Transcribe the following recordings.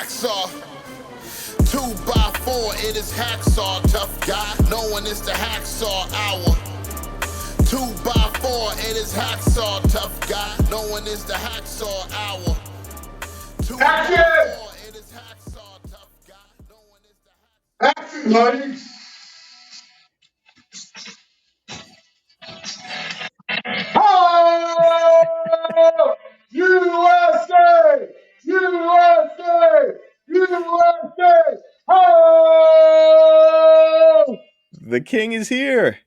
Hacksaw. 2x4, it is Hacksaw, tough guy. No one is the Hacksaw Hour. 2x4, it is Hacksaw, tough guy. No one is the Hacksaw Hour. 2x4, it is Hacksaw, tough guy. No one is the Action, buddy. Oh! USA! USA! USA! Oh! The king is here.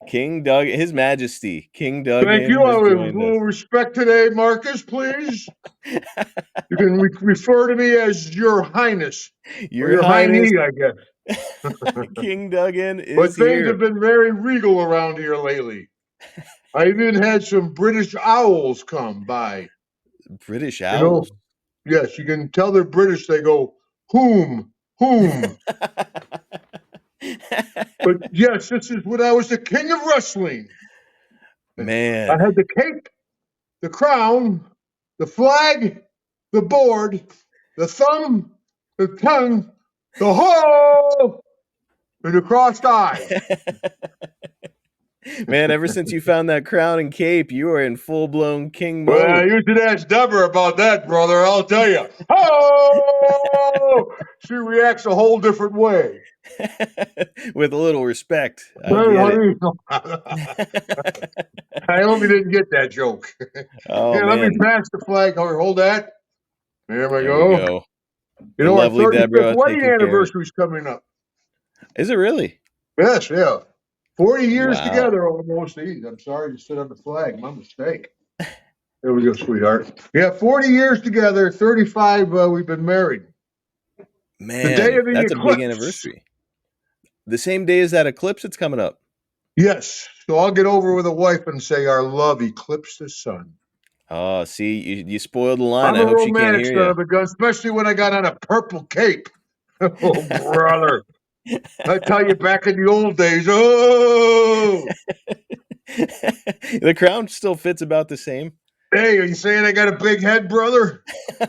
King Doug, His Majesty, King Doug. Thank you. A little respect today, Marcus, please. You can refer to me as Your Highness. Your Highness, I guess. King Duggan is But things here. have been very regal around here lately. I even had some British owls come by. British You know, owls. yes, you can tell they're British. They go, whom. But yes, this is when I was the king of wrestling. Man, I had the cape, the crown, the flag, the board, the thumb, the tongue, the hole, and the crossed eye. man, ever since you found that crown and cape, you are in full-blown king mode. Well, you should ask Debra about that, brother. I'll tell you. Oh! She reacts a whole different way. With a little respect. I Hey, get honey. it. I hope you didn't get that joke. Oh, Here, let me man. pass the flag. Hold that. There we There go. we go. You know, our lovely 35th Debra wedding taking care of it. anniversary is coming up. Is it really? Yes, yeah. 40 years Wow. together almost. I'm sorry to sit on the flag. My mistake. There we go, sweetheart. Yeah, 40 years together, 35 we've been married. Man, The day of the that's a eclipse. big anniversary. The same day as that eclipse that's coming up. Yes. So I'll get over with a wife and say our love eclipsed the sun. Oh, see, you spoiled the line. I'm I a hope she can't romantic hear son you. of a gun, especially when I got on a purple cape. Oh, brother. I tell you, back in the old days, oh! The crown still fits about the same. Hey, are you saying I got a big head, brother?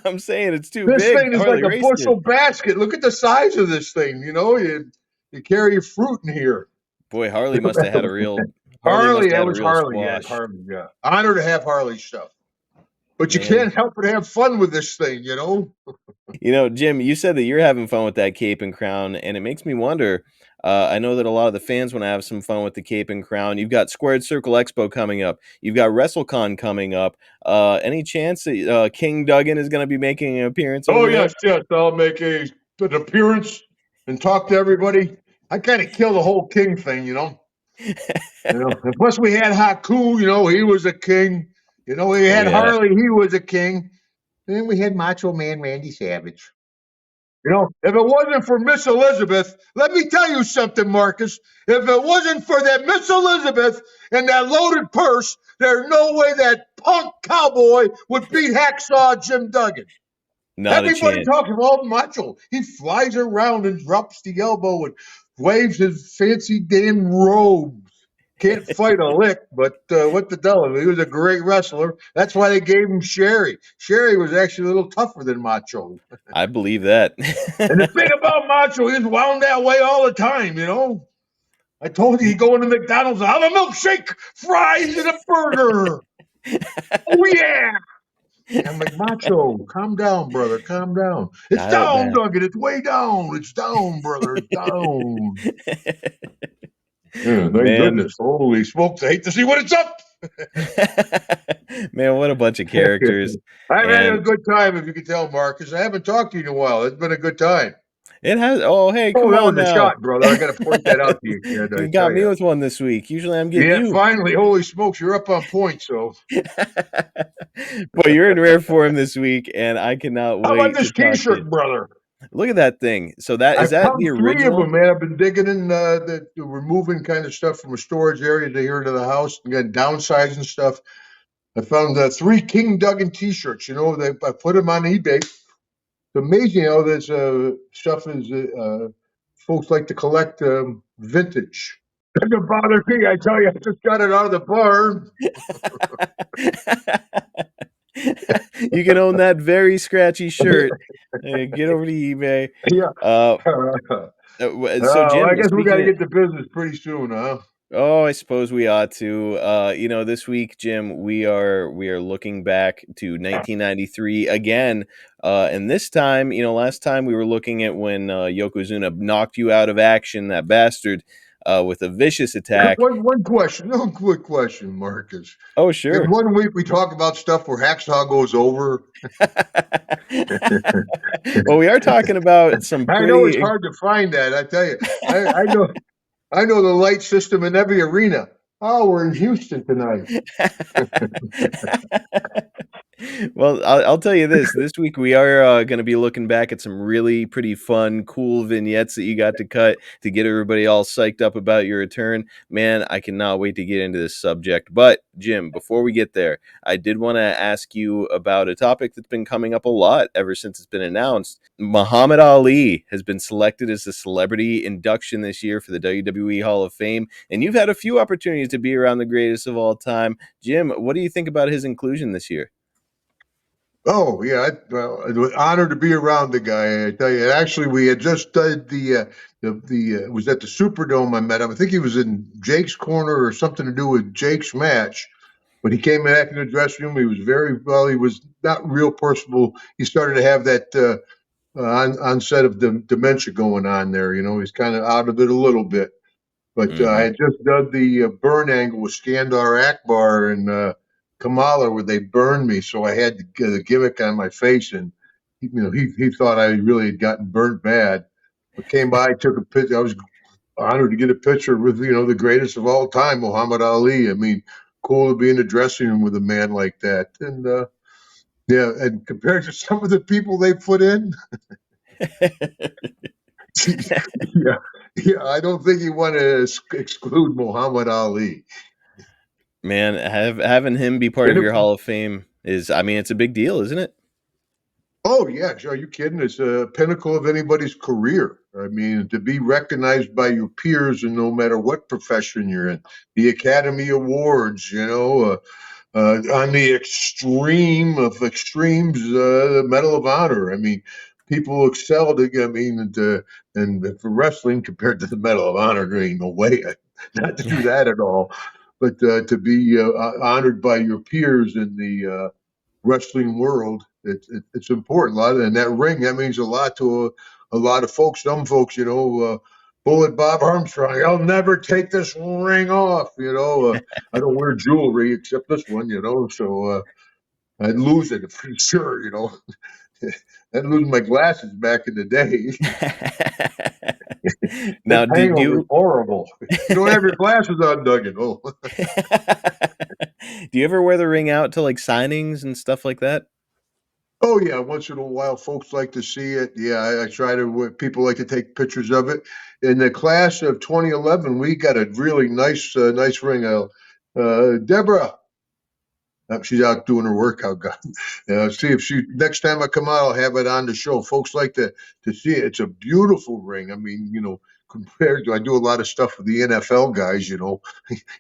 I'm saying it's too This big. thing is Harley like a raced bushel it. basket. Look at the size of this thing. You know, you carry your fruit in here. Boy, Harley must have had a real Harley, that had a was real Harley. Yeah, squash. Harley. Yeah, honor to have Harley stuff. But you Man. can't help but have fun with this thing, you know. You know, Jim, you said that you're having fun with that cape and crown, and it makes me wonder. I know that a lot of the fans want to have some fun with the cape and crown. You've got Squared Circle Expo coming up. You've got WrestleCon coming up. Any chance that King Duggan is going to be making an appearance over there? Yes. I'll make an appearance and talk to everybody. I kind of kill the whole king thing, you know. And plus, we had Haku. You know, he was a king. You know, we had yeah. Harley. He was a king. And then we had Macho Man Randy Savage. You know, if it wasn't for Miss Elizabeth, let me tell you something, Marcus. If it wasn't for that Miss Elizabeth and that loaded purse, there's no way that punk cowboy would beat Hacksaw Jim Duggan. Not a Everybody chance. talks about Macho. He flies around and drops the elbow and waves his fancy damn robes. Can't fight a lick, but what the devil? He was a great wrestler. That's why they gave him Sherry. Sherry was actually a little tougher than Macho. I believe that. And the thing about Macho, he's wound that way all the time, you know. I told you, he'd go into McDonald's, I'll have a milkshake, fries, and a burger. Oh, yeah. And I'm like, Macho, calm down, brother, calm down. It's down, Duggan. It's way down. It's down, brother. It's down. Yeah, thank goodness. Holy smokes. I hate to see what it's up. Man, what a bunch of characters. I've had a good time, if you can tell, Marcus. I haven't talked to you in a while. It's been a good time. It has. Oh, hey, come that on was now. a shot, brother. I got to point that out to you, kid. You got me with one this week. Usually I'm getting you. Finally. Holy smokes. You're up on point, so. Boy, you're in rare form this week, and I cannot wait. How about this T-shirt, brother? Look at that thing. So that is that the original? 3 of them, man. I've been digging in the removing kind of stuff from a storage area to here to the house and got downsizing stuff. I found 3 King Duggan T-shirts. You know, I put them on eBay. It's amazing how this stuff is. Folks like to collect vintage. Doesn't bother me. I tell you, I just got it out of the barn. You can own that very scratchy shirt. Get over to eBay. Yeah. So I Jim, guess we got speaking to of, get to business pretty soon, huh? oh, I suppose we ought to. This week, Jim, we are looking back to 1993 again, and this time, last time we were looking at when Yokozuna knocked you out of action, that bastard, with a vicious attack. One question, one quick question, Marcus. Oh, In sure. 1 week, we talk about stuff where Hacksaw goes over. Well, we are talking about some I know it's pretty. hard to find that. I tell you, I know the light system in every arena. Oh, we're in Houston tonight. Well, I'll tell you this. This week we are going to be looking back at some really pretty fun, cool vignettes that you got to cut to get everybody all psyched up about your return. Man, I cannot wait to get into this subject. But, Jim, before we get there, I did want to ask you about a topic that's been coming up a lot ever since it's been announced. Muhammad Ali has been selected as the celebrity induction this year for the WWE Hall of Fame. And you've had a few opportunities to be around the greatest of all time. Jim, what do you think about his inclusion this year? Oh yeah, it was an honor to be around the guy. I tell you, actually, we had just did the was at the Superdome. I met him. I think he was in Jake's corner or something to do with Jake's match. But he came back in the dressing room. He was very well. He was not real personable. He started to have that onset of dementia going on there. He's kind of out of it a little bit. But I Hmm. had just done the burn angle with Skandar Akbar and Kamala, where they burned me, so I had to get a gimmick on my face, and he thought I really had gotten burnt bad. But came by, took a picture. I was honored to get a picture with the greatest of all time, Muhammad Ali. I mean, cool to be in the dressing room with a man like that, and yeah, and compared to some of the people they put in, yeah, yeah, I don't think you want to exclude Muhammad Ali. Man, having him be part of And your Hall of Fame is, I mean, it's a big deal, isn't it? oh yeah, are you kidding? It's a pinnacle of anybody's career. I mean, to be recognized by your peers, and no matter what profession you're in, the Academy Awards, on the extreme of extremes, Medal of Honor. I mean, people excelled. I mean, and for wrestling compared to the Medal of Honor, there ain't no way not to do that at all. But to be honored by your peers in the wrestling world, it's important. A lot, and that ring, that means a lot to a lot of folks. Some folks, Bullet Bob Armstrong, I'll never take this ring off. I don't wear jewelry except this one. So I'd lose it for sure. I'd lose my glasses back in the day. That Now, did hangover is you horrible. You don't have your glasses on, Duggan. Oh. do you ever wear the ring out to like signings and stuff like that? Oh yeah, once in a while, folks like to see it. Yeah, I try to. People like to take pictures of it. In the class of 2011, we got a really nice ring. Debra, she's out doing her workout. See if she next time I come out, I'll have it on the show. Folks like to see it. It's a beautiful ring. I mean, compared to I do a lot of stuff with the NFL guys. You're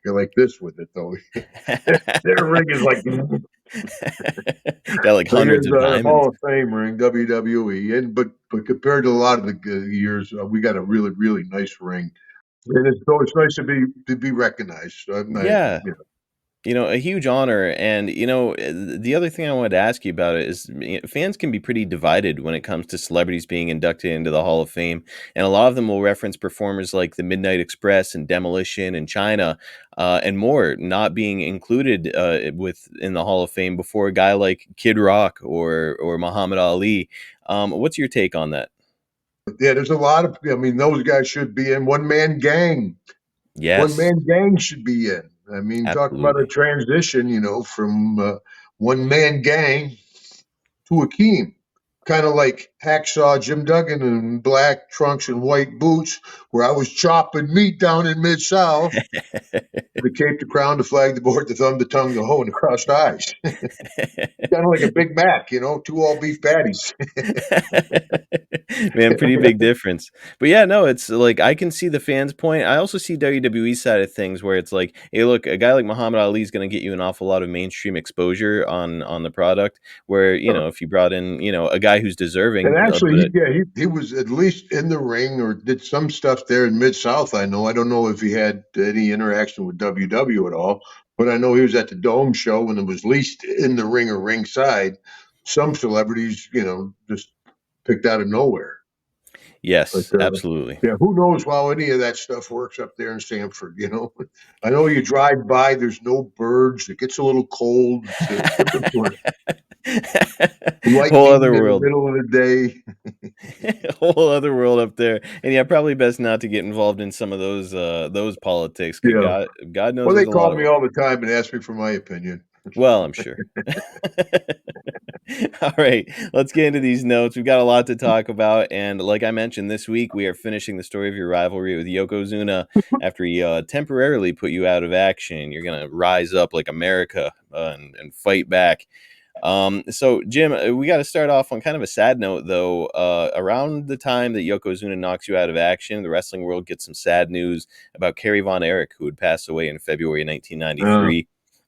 like this with it though. Their ring is like. Got like It hundreds is of a diamonds. Hall of Fame ring, WWE, and but compared to a lot of the years, we got a really nice ring, and it's nice to be recognized. Yeah. A huge honor. And, the other thing I wanted to ask you about it is fans can be pretty divided when it comes to celebrities being inducted into the Hall of Fame. And a lot of them will reference performers like the Midnight Express and Demolition and China and more not being included in the Hall of Fame before a guy like Kid Rock or Muhammad Ali. What's your take on that? Yeah, there's a lot of. I mean, those guys should be in one man gang. One Yes, man gang should be in. I mean, talk about a absolutely. transition, from one man gang to Akeem. Kind of like Hacksaw Jim Duggan in black trunks and white boots, where I was chopping meat down in Mid-South. The cape, the crown, the flag, the board, the thumb, the tongue, the hoe, and the crossed eyes. Kind of like a Big Mac, 2 all beef patties. Man, pretty big difference. But yeah, no, it's like I can see the fans' point. I also see WWE side of things where it's like, hey, look, a guy like Muhammad Ali is going to get you an awful lot of mainstream exposure on the product. Where if you brought in a guy who's deserving, And actually, but he was at least in the ring or did some stuff there in Mid-South. I don't know if he had any interaction with WW at all, but I know he was at the Dome show when it was least in the ring or ringside. Some celebrities, just picked out of nowhere. yes, But absolutely. yeah, who knows how any of that stuff works up there in Stamford? I know you drive by, there's no birds. It gets a little cold. It's a different sort. Whole other Lightning in the world. middle of the day. Whole other world up there. And yeah, probably best not to get involved in some of those politics. 'Cause Yeah. God knows Well, they there's a lot call of me them. all the time and ask me for my opinion. Well, I'm sure. All right, let's get into these notes. We've got a lot to talk about, and like I mentioned, this week we are finishing the story of your rivalry with Yokozuna after he temporarily put you out of action. You're gonna rise up like America and fight back. So Jim, we got to start off on kind of a sad note, though. Around the time that Yokozuna knocks you out of action, the wrestling world gets some sad news about Kerry Von Erich, who had passed away in February 1993.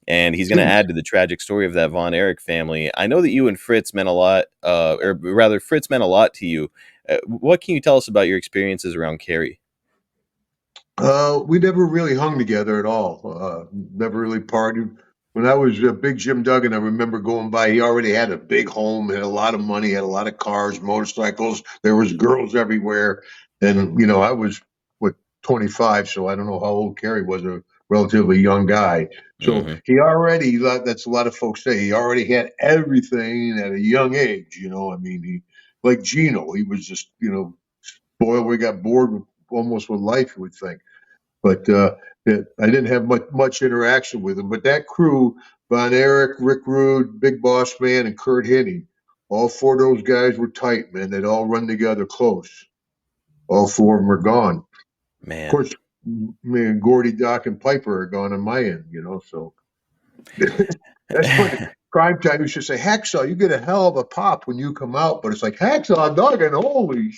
And he's going to add to the tragic story of that Von Erich family. I know that you and Fritz meant a lot, or rather, Fritz meant a lot to you. What can you tell us about your experiences around Kerry? We never really hung together at all. Never really partied. When I was a big Jim Duggan, I remember going by. He already had a big home, had a lot of money, had a lot of cars, motorcycles. There was girls everywhere, and I was 25, so I don't know how old Kerry was. A relatively young guy, so he already. That's a lot of folks say he already had everything at a young age. I mean, he like Gino. He was just spoiled. We got bored with almost with life, you would think. But I didn't have much interaction with him. But that crew, Von Erich, Rick Rude, Big Boss Man, and Kurt Hennig, all 4 of those guys were tight, man. They'd all run together close. All 4 of them are gone. Man. Of course, me and Gordy, Doc, and Piper are gone on my end, so. That's funny. Crime Time used to say, Hacksaw, you get a hell of a pop when you come out. But it's like, Hacksaw Duggan, holy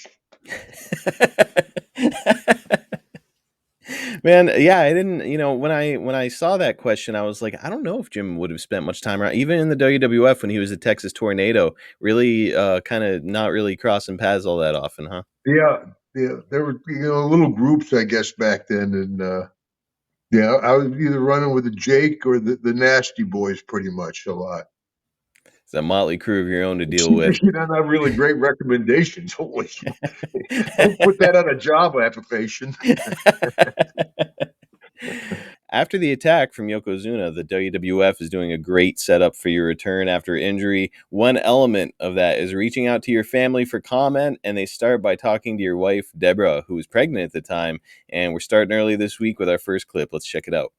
Man, yeah, I didn't, when I saw that question, I was like, I don't know if Jim would have spent much time around, even in the WWF when he was a Texas Tornado, really kind of not really crossing paths all that often, huh? Yeah. There were little groups, I guess, back then, and I was either running with the Jake or the Nasty Boys, pretty much a lot. It's a motley crew of your own to deal with. Not really great recommendations. Holy, don't put that on a job application. After the attack from Yokozuna, the WWF is doing a great setup for your return after injury. One element of that is reaching out to your family for comment, and they start by talking to your wife, Debra, who was pregnant at the time. And we're starting early this week with our first clip. Let's check it out.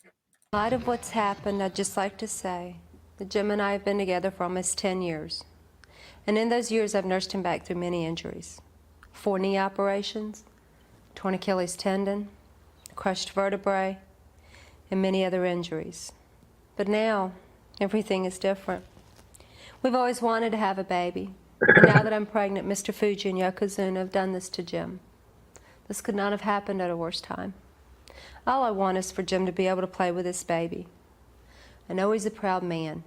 In light of what's happened, I'd just like to say that Jim and I have been together for almost 10 years. And in those years, I've nursed him back through many injuries. 4 knee operations, torn Achilles tendon, crushed vertebrae, and many other injuries. But now, everything is different. We've always wanted to have a baby. And now that I'm pregnant, Mr. Fuji and Yokozuna have done this to Jim. This could not have happened at a worse time. All I want is for Jim to be able to play with his baby. I know he's a proud man.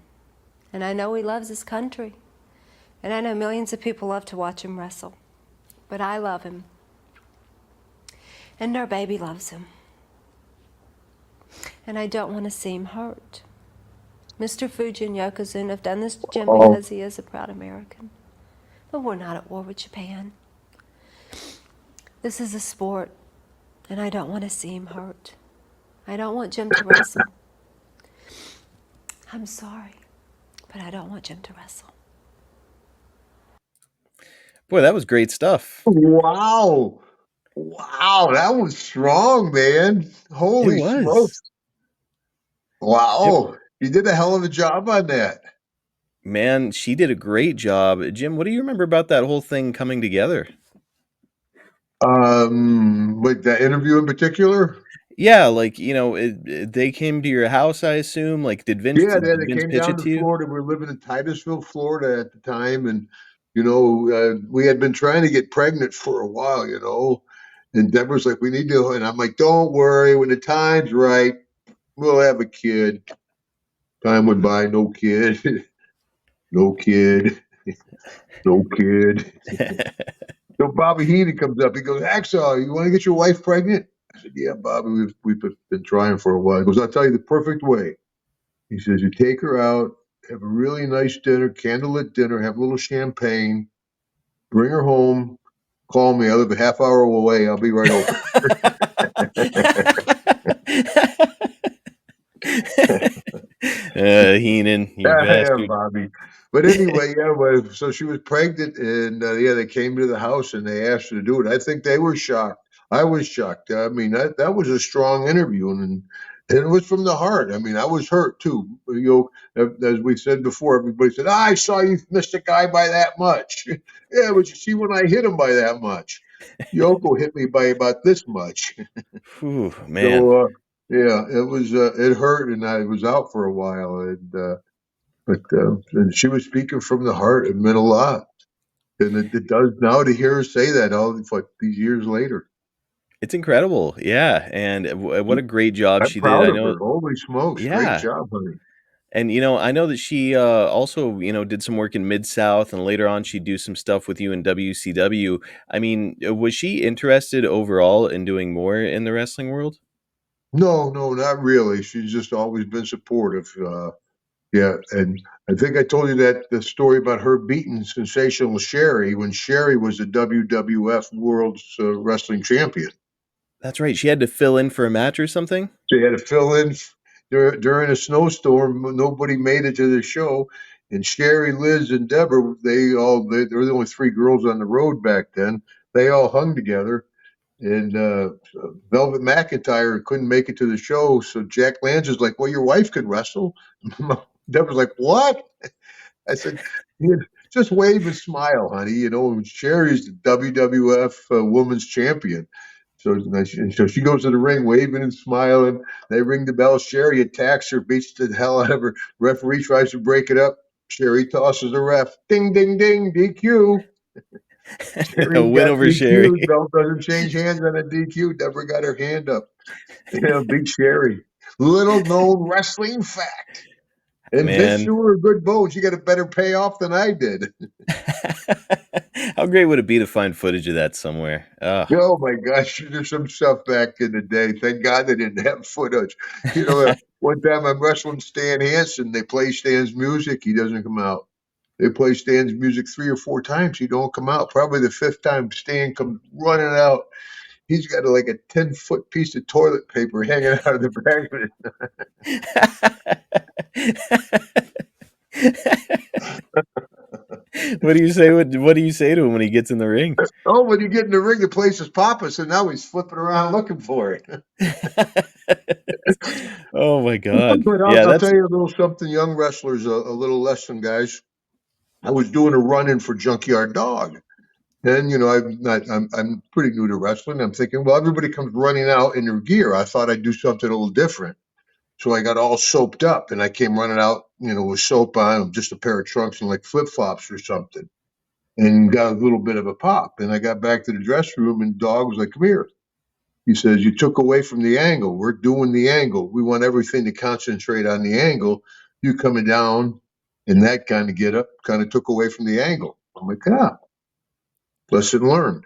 And I know he loves his country. And I know millions of people love to watch him wrestle. But I love him. And our baby loves him. And I don't want to see him hurt. Mr. Fuji and Yokozuna have done this to Jim because he is a proud American. But we're not at war with Japan. This is a sport, and I don't want to see him hurt. I don't want Jim to wrestle. I'm sorry, but I don't want Jim to wrestle. Boy, that was great stuff. Wow, that was strong, man. Holy smokes. Wow, you did a hell of a job on that. Man, she did a great job. Jim, what do you remember about that whole thing coming together? With the interview in particular? Yeah, like, they came to your house, I assume. Like, Yeah, did they Vince came pitch down it to to you? Florida. We were living in Titusville, Florida at the time, and we had been trying to get pregnant for a while, And Deborah's like, "We need to," and I'm like, "Don't worry, when the time's right, we'll have a kid." Time went by, no kid, no kid, no kid. So Bobby Heenan comes up. He goes, "Hacksaw, you want to get your wife pregnant?" I said, "Yeah, Bobby, we've been trying for a while." He goes, "I'll tell you the perfect way." He says, "You take her out, have a really nice dinner, candlelit dinner, have a little champagne, bring her home, call me. I live a half hour away. I'll be right over." Heenan, you Yeah, bastard. Bobby. But anyway, yeah, well, so she was pregnant, and yeah, they came to the house and they asked her to do it. I think they were shocked. I was shocked. I mean, that was a strong interview, and it was from the heart. I mean, I was hurt too. As we said before, everybody said, "I saw you missed a guy by that much." Yeah, but you see, when I hit him by that much, Yoko hit me by about this much. Whew, man. So yeah, it was it hurt, and I was out for a while, and she was speaking from the heart. It meant a lot, and it does now to hear her say that all these years later. It's incredible. Yeah, and what a great job I'm she did. proud I of know. her. Holy smokes, great Yeah. job, honey. And I know that she also, did some work in Mid South, and later on she'd do some stuff with you in WCW. I mean, was she interested overall in doing more in the wrestling world? No, no, not really. She's just always been supportive. Yeah, and I think I told you that the story about her beating sensational Sherry when Sherry was the WWF World's Wrestling Champion. That's right. She had to fill in for a match or something. They had to fill in during a snowstorm. Nobody made it to the show. And Sherry, Liz, and Debra, they were the only three girls on the road back then. They all hung together. And Velvet McIntyre couldn't make it to the show. So Jack Lanza's like, "Well, your wife could wrestle." Deborah's like, "What?" I said, "Yeah, just wave and smile, honey. Sherry's the WWF Women's Champion." So she goes to the ring waving and smiling. They ring the bell. Sherry attacks her, beats the hell out of her. Referee tries to break it up. Sherry tosses the ref. Ding, ding, ding, DQ. A Sherry win got over Sherry. DQ'd. Belt doesn't change hands on a DQ. Deborah got her hand up. Big Sherry. Little known wrestling fact. And Vince Man. threw her a good bone. She got a better payoff than I did. How great would it be to find footage of that somewhere? Oh my gosh, there's some stuff back in the day. Thank God they didn't have footage. One time I'm wrestling Stan Hansen. They play Stan's music. He doesn't come out. They play Stan's music 3 or 4 times. He don't come out. Probably the 5th time Stan comes running out. He's got like a 10-foot piece of toilet paper hanging out of the back of it. What do you say? What do you say to him when he gets in the ring? Oh, when you get in the ring, the place is popping. So now he's flipping around looking for it. Oh my God! But Yeah, I'll that's tell you a little something. Young wrestlers, a little lesson, guys. I was doing a run-in for Junkyard Dog, and I'm pretty new to wrestling. I'm thinking, well, everybody comes running out in their gear. I thought I'd do something a little different, so I got all soaped up, and I came running out, with soap on, just a pair of trunks and like flip-flops or something, and got a little bit of a pop. And I got back to the dressing room, and Dog was like, "Come here." He says, "You took away from the angle. We're doing the angle. We want everything to concentrate on the angle. You coming down and that kind of get up kind of took away from the angle." I'm like, lesson learned.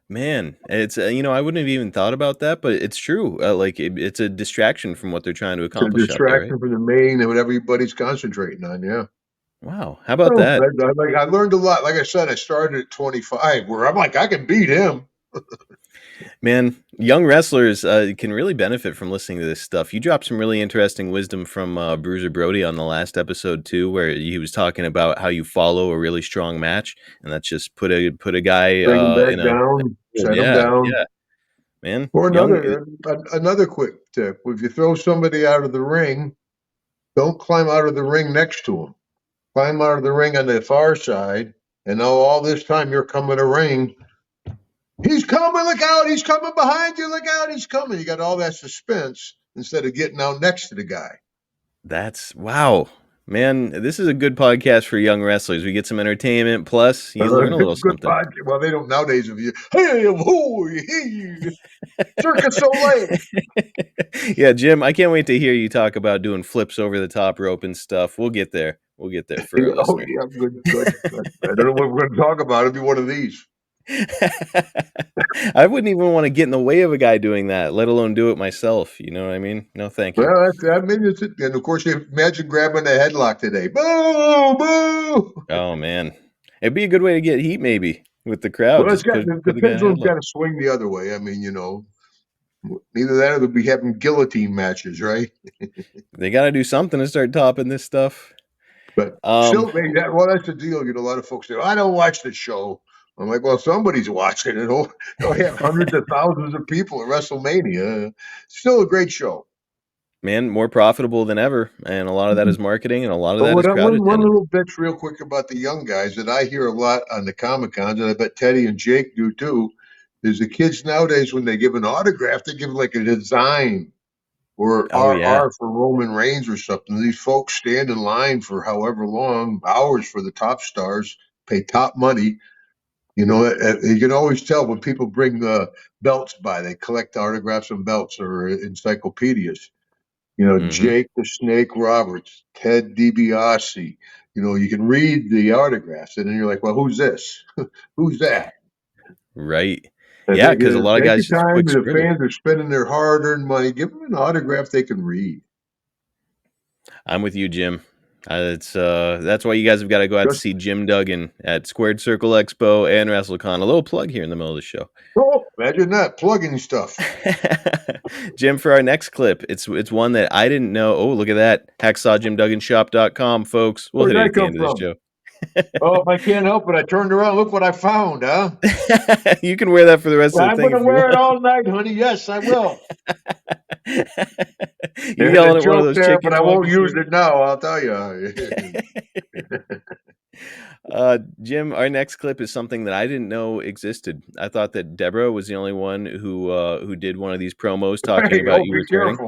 man. It's I wouldn't have even thought about that, but it's true. Like it's a distraction from what they're trying to It's a accomplish out there, right? distraction from the main and what everybody's concentrating on. Yeah. Wow. How about Oh, that? I learned a lot. Like I said, I started at 25 where I'm like, I can beat him. Man, young wrestlers can really benefit from listening to this stuff. You dropped some really interesting wisdom from Bruiser Brody on the last episode too, where he was talking about how you follow a really strong match, and that's just put a guy Bring him back in a down, set him yeah, down. yeah, man. Or Young, another quick tip. If you throw somebody out of the ring, don't climb out of the ring next to him. climb out of the ring on the far side, and now all this time you're coming to ring. He's coming, look out, he's coming behind you, look out, he's coming. You got all that suspense instead of getting out next to the guy. That's wow. Man, this is a good podcast for young wrestlers. We get some entertainment, plus you learn a little Good something. podcast. Well, they don't nowadays. If you, hey, whoo, hey, Circus Soleil. Yeah, Jim, I can't wait to hear you talk about doing flips over the top rope and stuff. We'll get there. We'll get there for our Oh, listeners. yeah, good. I don't know what we're going to talk about. It'll be one of these. I wouldn't even want to get in the way of a guy doing that, let alone do it myself. You know what I mean? No, thank you. Well, I mean, and of course, you imagine grabbing a headlock today. Boo, boo. Oh man, it'd be a good way to get heat, maybe with the crowd. Well, it's Just got put the the guy in a pendulum's headlock. got to swing the other way. I mean, neither that or they'll be having guillotine matches, right? They got to do something to start topping this stuff. But still, that's the deal. A lot of folks say, I don't watch the show. I'm like, well, somebody's watching it. They'll have hundreds of thousands of people at WrestleMania. Still a great show. Man, more profitable than ever. And a lot of that is marketing, and a lot of that is crowd One attendance. little bitch real quick about the young guys that I hear a lot on the Comic-Cons, and I bet Teddy and Jake do too, is the kids nowadays, when they give an autograph, they give like a design or RR for Roman Reigns or something. These folks stand in line for however long, hours for the top stars, pay top money. You can always tell when people bring belts by. They collect autographs and belts or encyclopedias. Jake the Snake Roberts, Ted DiBiase. You can read the autographs, and then you're like, well, who's this? Who's that? Right. Yeah, because a lot of guys just quick the scribble. fans are spending their hard-earned money. Give them an autograph they can read. I'm with you, Jim. That's why you guys have got to go out to see Jim Duggan at Squared Circle Expo and WrestleCon. A little plug here in the middle of the show. Oh, imagine that, plugging stuff. Jim, for our next clip, it's one that I didn't know. Oh, look at that. HacksawJimDugganShop.com, folks. We'll hit it at the end of this show. Oh, if I can't help it, I turned around. Look what I found, huh? You can wear that for the rest of the thing. I'm going to wear it all night, honey. Yes, I will. You're yelling at one of those chickens, but I won't use it now. I'll tell you. Jim, our next clip is something that I didn't know existed. I thought that Debra was the only one who did one of these promos talking about you returning.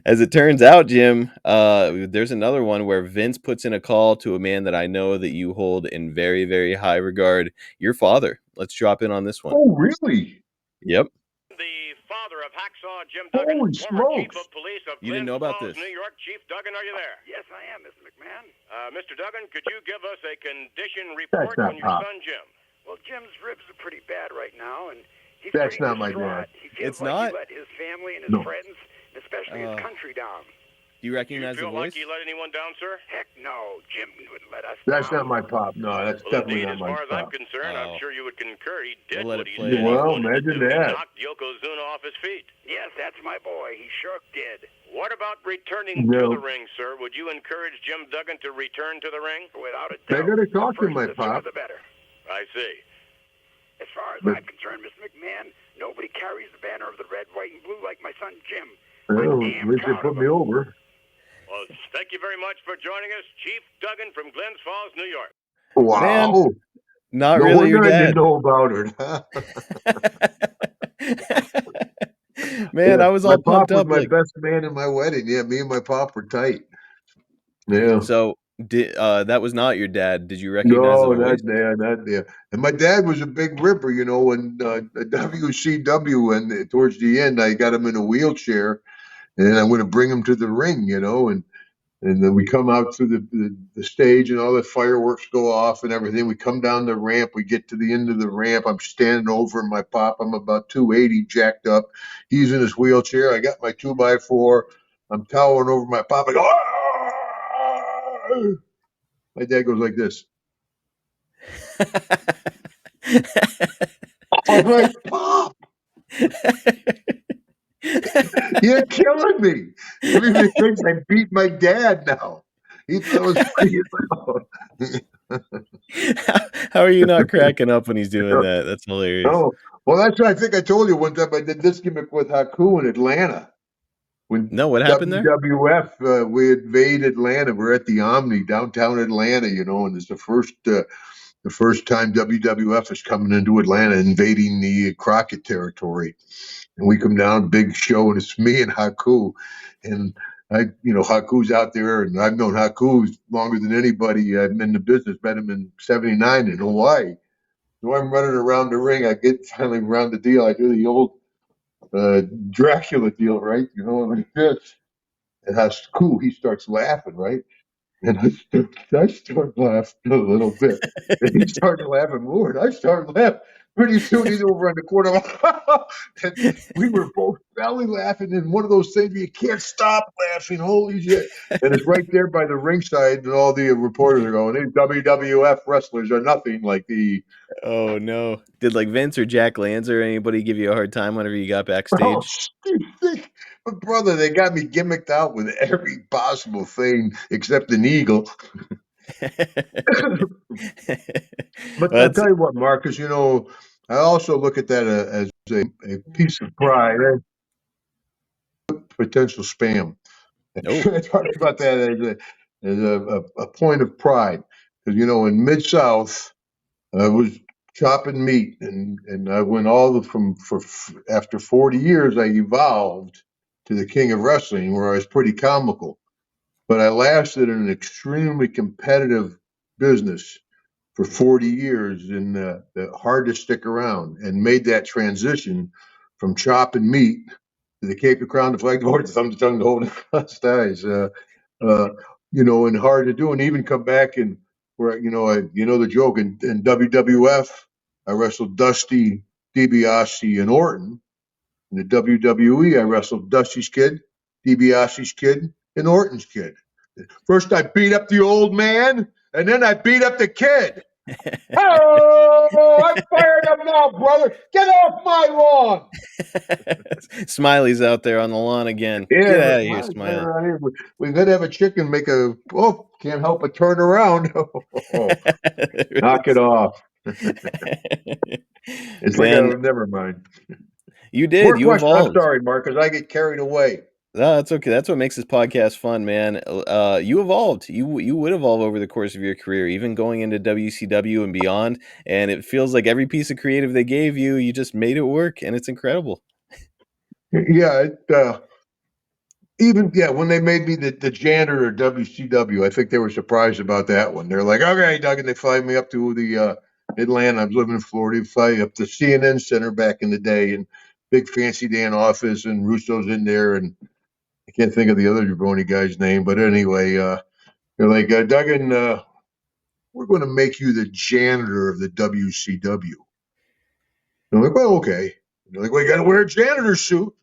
As it turns out, Jim, there's another one where Vince puts in a call to a man that I know that you hold in very, very high regard, your father. Let's drop in on this one. Oh, really? Yep. The father of Hacksaw, Jim Duggan, Holy former smokes. chief of police of You didn't know about Falls, this? New York. Chief Duggan, are you there? Yes, I am, Mr. McMahon. Mr. Duggan, could you give us a condition That's report not on your Pop. son, Jim? Well, Jim's ribs are pretty bad right now, and he's That's pretty not my distraught. dad. He feels It's like not? he let his family and his No. friends, especially his country, down. Do you Do you recognize the feel like voice? he let anyone down, sir? Heck no, Jim wouldn't let us That's down. not my pop. No, that's Well, definitely indeed, not as my far as I'm pop. concerned, Oh. I'm sure you would concur he did We'll let what it he play said he Well, wanted to imagine do. He that. knocked Yokozuna off his feet. Yes, that's my boy. He sure did. What about returning No. to the ring, sir? Would you encourage Jim Duggan to return to the ring? Without a They doubt. gotta talk to The my first, the sooner pop. the better. I see. As far as But- I'm concerned, Mr. McMahon, nobody carries the banner of the red, white, and blue like my son Jim. Well, I'm at damn least they proud put of me him. over. Well, thank you very much for joining us, Chief Duggan from Glens Falls, New York. Wow. Not No really your wonder I dad. didn't know about it. Man, I was my all pop pumped was up. my Like, best man in my wedding. Yeah, me and my pop were tight. Yeah. so that was not your dad. Did you recognize No, the voice? not there. And my dad was a big ripper, when WCW, and towards the end, I got him in a wheelchair, and I'm going to bring him to the ring, and then we come out through the stage, and all the fireworks go off and everything. We come down the ramp. We get to the end of the ramp. I'm standing over my pop. I'm about 280, jacked up. He's in his wheelchair. I got my 2x4. I'm towering over my pop. I go, "Ah!" My dad goes like this. I was like, Pop, you're killing me. Everybody thinks I beat my dad now. He thought it was How are you not cracking up when he's doing that? That's hilarious. Oh, well, that's what I think I told you one time. I did this gimmick with Haku in Atlanta. when No, what happened there? WWF we invade Atlanta. We're at the Omni downtown Atlanta, and it's the first time WWF is coming into Atlanta, invading the Crockett territory. And we come down, big show, and it's me and Haku. And Haku's out there, and I've known Haku longer than anybody. I'm in the business, met him in '79 in Hawaii. So I'm running around the ring. I get finally around the deal. I do the old Dracula deal, right? Like this. And Haku, he starts laughing, right? And I start laughing a little bit. And he started laughing more, and I started laughing. Pretty soon he's over on the corner. And we were both belly laughing, and one of those things where you can't stop laughing. Holy shit. And it's right there by the ringside, and all the reporters are going, "These WWF wrestlers are nothing like the..." Oh no! Did like Vince or Jack Lanza or anybody give you a hard time whenever you got Oh, backstage? but brother, they got me gimmicked out with every possible thing except an eagle. But Well, I'll tell you what, Marcus, I also look at that as a piece of pride, potential spam. no. I talk about that as a point of pride. Because, in Mid-South, I was chopping meat, and I went after 40 years, I evolved to the king of wrestling, where I was pretty comical. But I lasted in an extremely competitive business for 40 years, and hard to stick around, and made that transition from chopping meat to the Cape, the Crown, the flag, the board, the thumb, the tongue, the whole styles, and hard to do, and even come back and where, the joke in WWF, I wrestled Dusty, DiBiase, and Orton. In the WWE, I wrestled Dusty's kid, DiBiase's kid, and Orton's kid. First, I beat up the old man, and then I beat up the kid. Oh, I'm fired up now, brother. Get off my lawn. Smiley's out there on the lawn again. Yeah, Get out of but here, my Smiley. around here, we could have a chicken make can't help but turn around. Knock it off. It's like, Man, never mind. you did. More You questions. I'm evolved. sorry, Marcus. I get carried away. No, that's okay. That's what makes this podcast fun, man. You evolved. You would evolve over the course of your career, even going into WCW and beyond. And it feels like every piece of creative they gave you, you just made it work, and it's incredible. Yeah, when they made me the janitor at WCW, I think they were surprised about that one. They're like, "Okay, Doug," and they fly me up to the Atlanta. I was living in Florida. Fly up to CNN Center back in the day, and big fancy Dan office, and Russo's in there, and I can't think of the other jabroni guy's name, but anyway, they're like, "Duggan, we're going to make you the janitor of the WCW." I'm like, "Well, okay." They're like, "Well, you got to wear a janitor suit."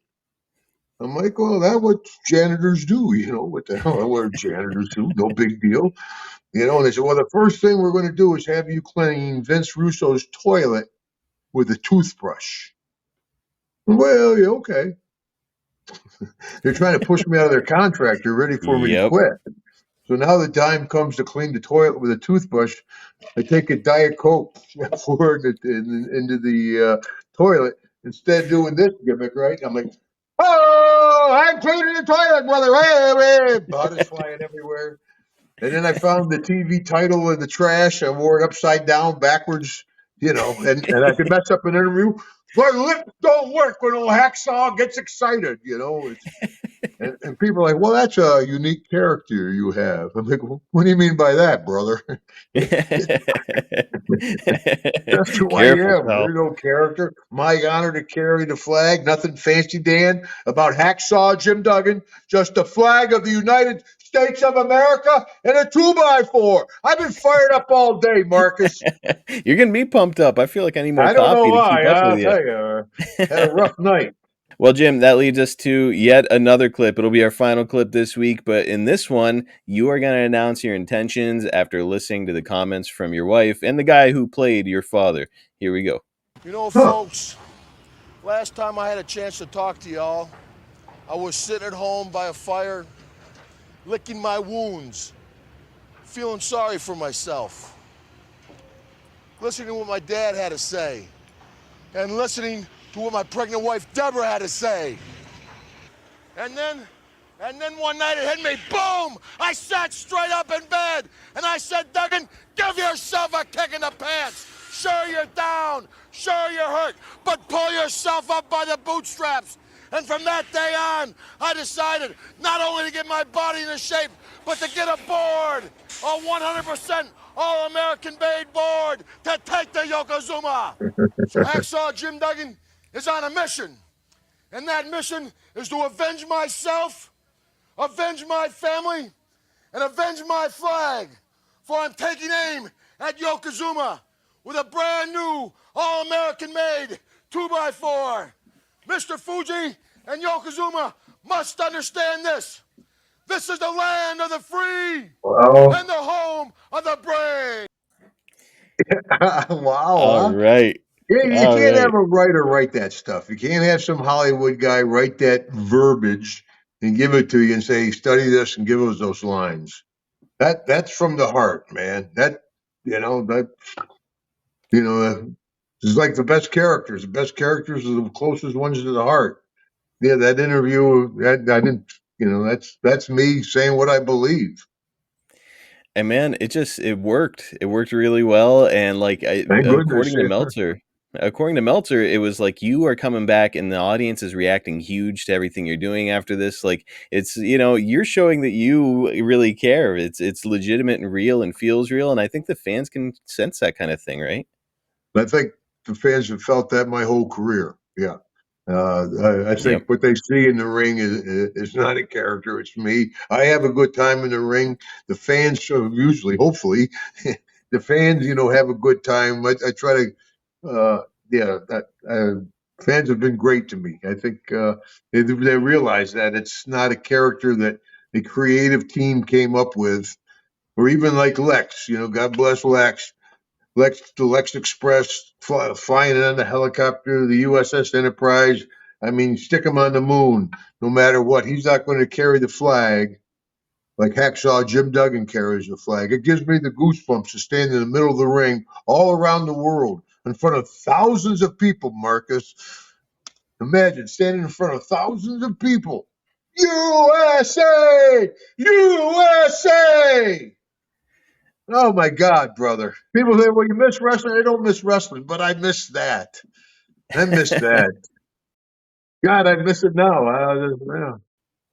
I'm like, "Well, that's what janitors do, what the hell? I wear a janitor suit, no big deal." And they said, "Well, the first thing we're going to do is have you clean Vince Russo's toilet with a toothbrush." Well, yeah, okay. They're trying to push me out of their contract. They're ready for me to Yep. quit. So now the time comes to clean the toilet with a toothbrush. I take a Diet Coke, pour it into the toilet instead of doing this gimmick, right? I'm like, "Oh, I'm cleaning the toilet, brother." Hey, blood is flying everywhere. And then I found the TV title in the trash. I wore it upside down, backwards, and I could mess up an interview. My lips don't work when old Hacksaw gets excited, and people are like, "Well, that's a unique character you have." I'm like, "Well, what do you mean by that, brother?" That's who I Careful, am. pal. There's no character. My honor to carry the flag. Nothing fancy, Dan, about Hacksaw Jim Duggan. Just the flag of the United States of America and a 2x4. I've been fired up all day, Marcus. You're getting me pumped up. I feel like I need more I don't know coffee to keep why. up I'll with you. tell you. Had a rough night. Well, Jim, that leads us to yet another clip. It'll be our final clip this week, but in this one, you are going to announce your intentions after listening to the comments from your wife and the guy who played your father. Here we go. Folks, last time I had a chance to talk to y'all, I was sitting at home by a fire, licking my wounds, feeling sorry for myself, listening to what my dad had to say, and listening to what my pregnant wife Debra had to say. And then one night it hit me, boom! I sat straight up in bed, and I said, Duggan, give yourself a kick in the pants. Sure, you're down, sure, you're hurt, but pull yourself up by the bootstraps. And from that day on, I decided not only to get my body into shape, but to get a board, a 100% All-American made board to take to Yokozuna. So Hacksaw Jim Duggan is on a mission. And that mission is to avenge myself, avenge my family, and avenge my flag. For I'm taking aim at Yokozuna with a brand new All-American made 2x4. Mr. Fuji and Yokozuna must understand this. This is the land of the free and the home of the brave. Wow. All Huh? right. Yeah, you All can't right. have a writer write that stuff. You can't have some Hollywood guy write that verbiage and give it to you and say, study this and give us those lines. That's from the heart, man. It's like the best characters. The best characters are the closest ones to the heart. Yeah, that interview, I didn't, that's me saying what I believe. And man, it worked. It worked really well. And like Thank goodness. according to Meltzer, it was like you are coming back and the audience is reacting huge to everything you're doing after this. Like it's, you're showing that you really care. It's legitimate and real and feels real. And I think the fans can sense that kind of thing, right? I think the fans have felt that my whole career. Yeah. I think Yep. what they see in the ring is not a character. It's me. I have a good time in the ring. The fans usually, hopefully, the fans, have a good time. I try to, fans have been great to me. I think they realize that it's not a character that the creative team came up with, or even like Lex. God bless Lex. The Lex Express flying on the helicopter, the USS Enterprise. I mean, stick him on the moon, no matter what. He's not going to carry the flag like Hacksaw Jim Duggan carries the flag. It gives me the goosebumps to stand in the middle of the ring all around the world in front of thousands of people, Marcus. Imagine standing in front of thousands of people. USA! USA! Oh my God, brother. People say, well, you miss wrestling. I don't miss wrestling, but I miss that. I miss that. God, I miss it now. Yeah.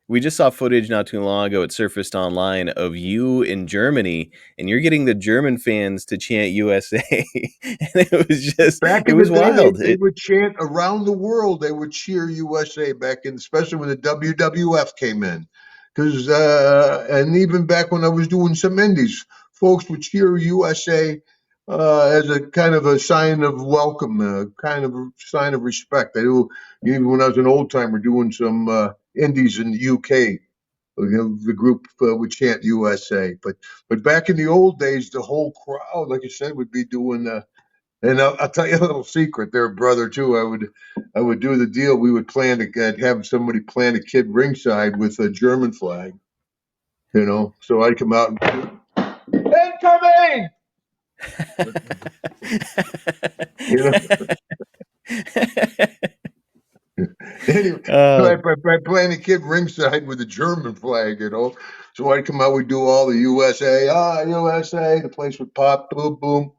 We just saw footage not too long ago. It surfaced online of you in Germany, and you're getting the German fans to chant USA. And Back it in the was day, wild. they would chant around the world. They would cheer USA back in, especially when the WWF came in. And even back when I was doing some indies, folks would cheer USA as a kind of a sign of welcome, kind of a sign of respect. Even when I was an old timer doing some indies in the UK. The group would chant USA, but back in the old days, the whole crowd, like you said, would be doing. And I'll tell you a little secret, there, brother. Too, I would do the deal. We would have somebody plant a kid ringside with a German flag. So I'd come out and incoming. Anyway, I playing a kid ringside with a German flag, So I'd come out, we'd do all the USA, USA. The place would pop, boom, boom.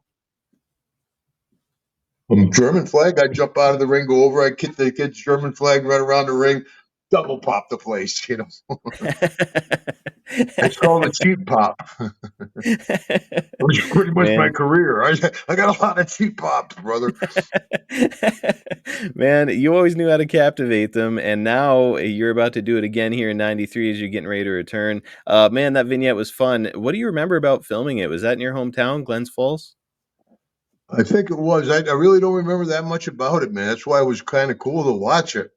German flag, I'd jump out of the ring, go over, I'd kick the kid's German flag right around the ring, double pop the place, It's called a cheap pop. Which is pretty much my career. I got a lot of cheap pops, brother. Man, you always knew how to captivate them, and now you're about to do it again here in '93 as you're getting ready to return. Man, that vignette was fun. What do you remember about filming it? Was that in your hometown, Glens Falls? I think it was. I really don't remember that much about it, man. That's why it was kind of cool to watch it.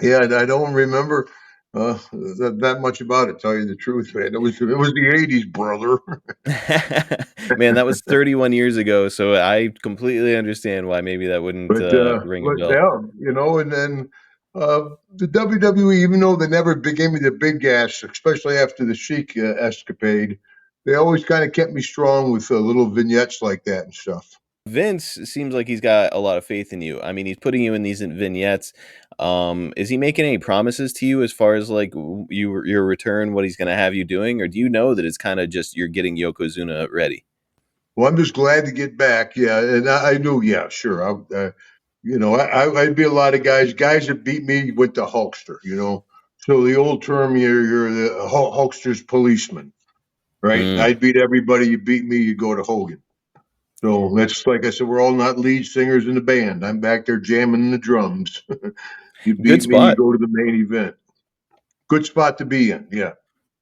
Yeah, I don't remember that much about it. Tell you the truth, man. It was the '80s, brother. Man, that was 31 years ago, so I completely understand why maybe that wouldn't ring a bell. Yeah, and then the WWE, even though they never gave me the big gas, especially after the Sheik escapade, they always kind of kept me strong with little vignettes like that and stuff. Vince seems like he's got a lot of faith in you. I mean, he's putting you in these vignettes. Is he making any promises to you as far as like your return, what he's going to have you doing, or do you know that it's kind of just you're getting Yokozuna ready? Well, I'm just glad to get back. Yeah, and I knew. Yeah, sure. I'd be a lot of guys that beat me went to Hulkster. So the old term, you're the Hulkster's policeman, right? Mm, I'd beat everybody. You beat me, you go to Hogan. So that's like I said, we're all not lead singers in the band. I'm back there jamming the drums. You good beat me, you spot. go to the main event. Good spot to be in. Yeah,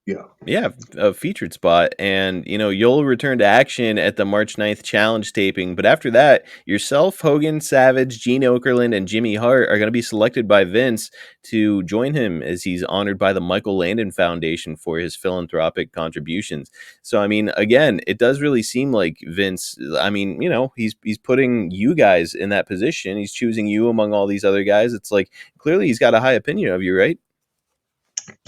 yeah. Yeah, a featured spot. And, you'll return to action at the March 9th challenge taping. But after that, yourself, Hogan, Savage, Gene Okerlund, and Jimmy Hart are going to be selected by Vince to join him as he's honored by the Michael Landon Foundation for his philanthropic contributions. So, I mean, again, it does really seem like Vince, I mean, he's putting you guys in that position. He's choosing you among all these other guys. It's like, clearly he's got a high opinion of you, right?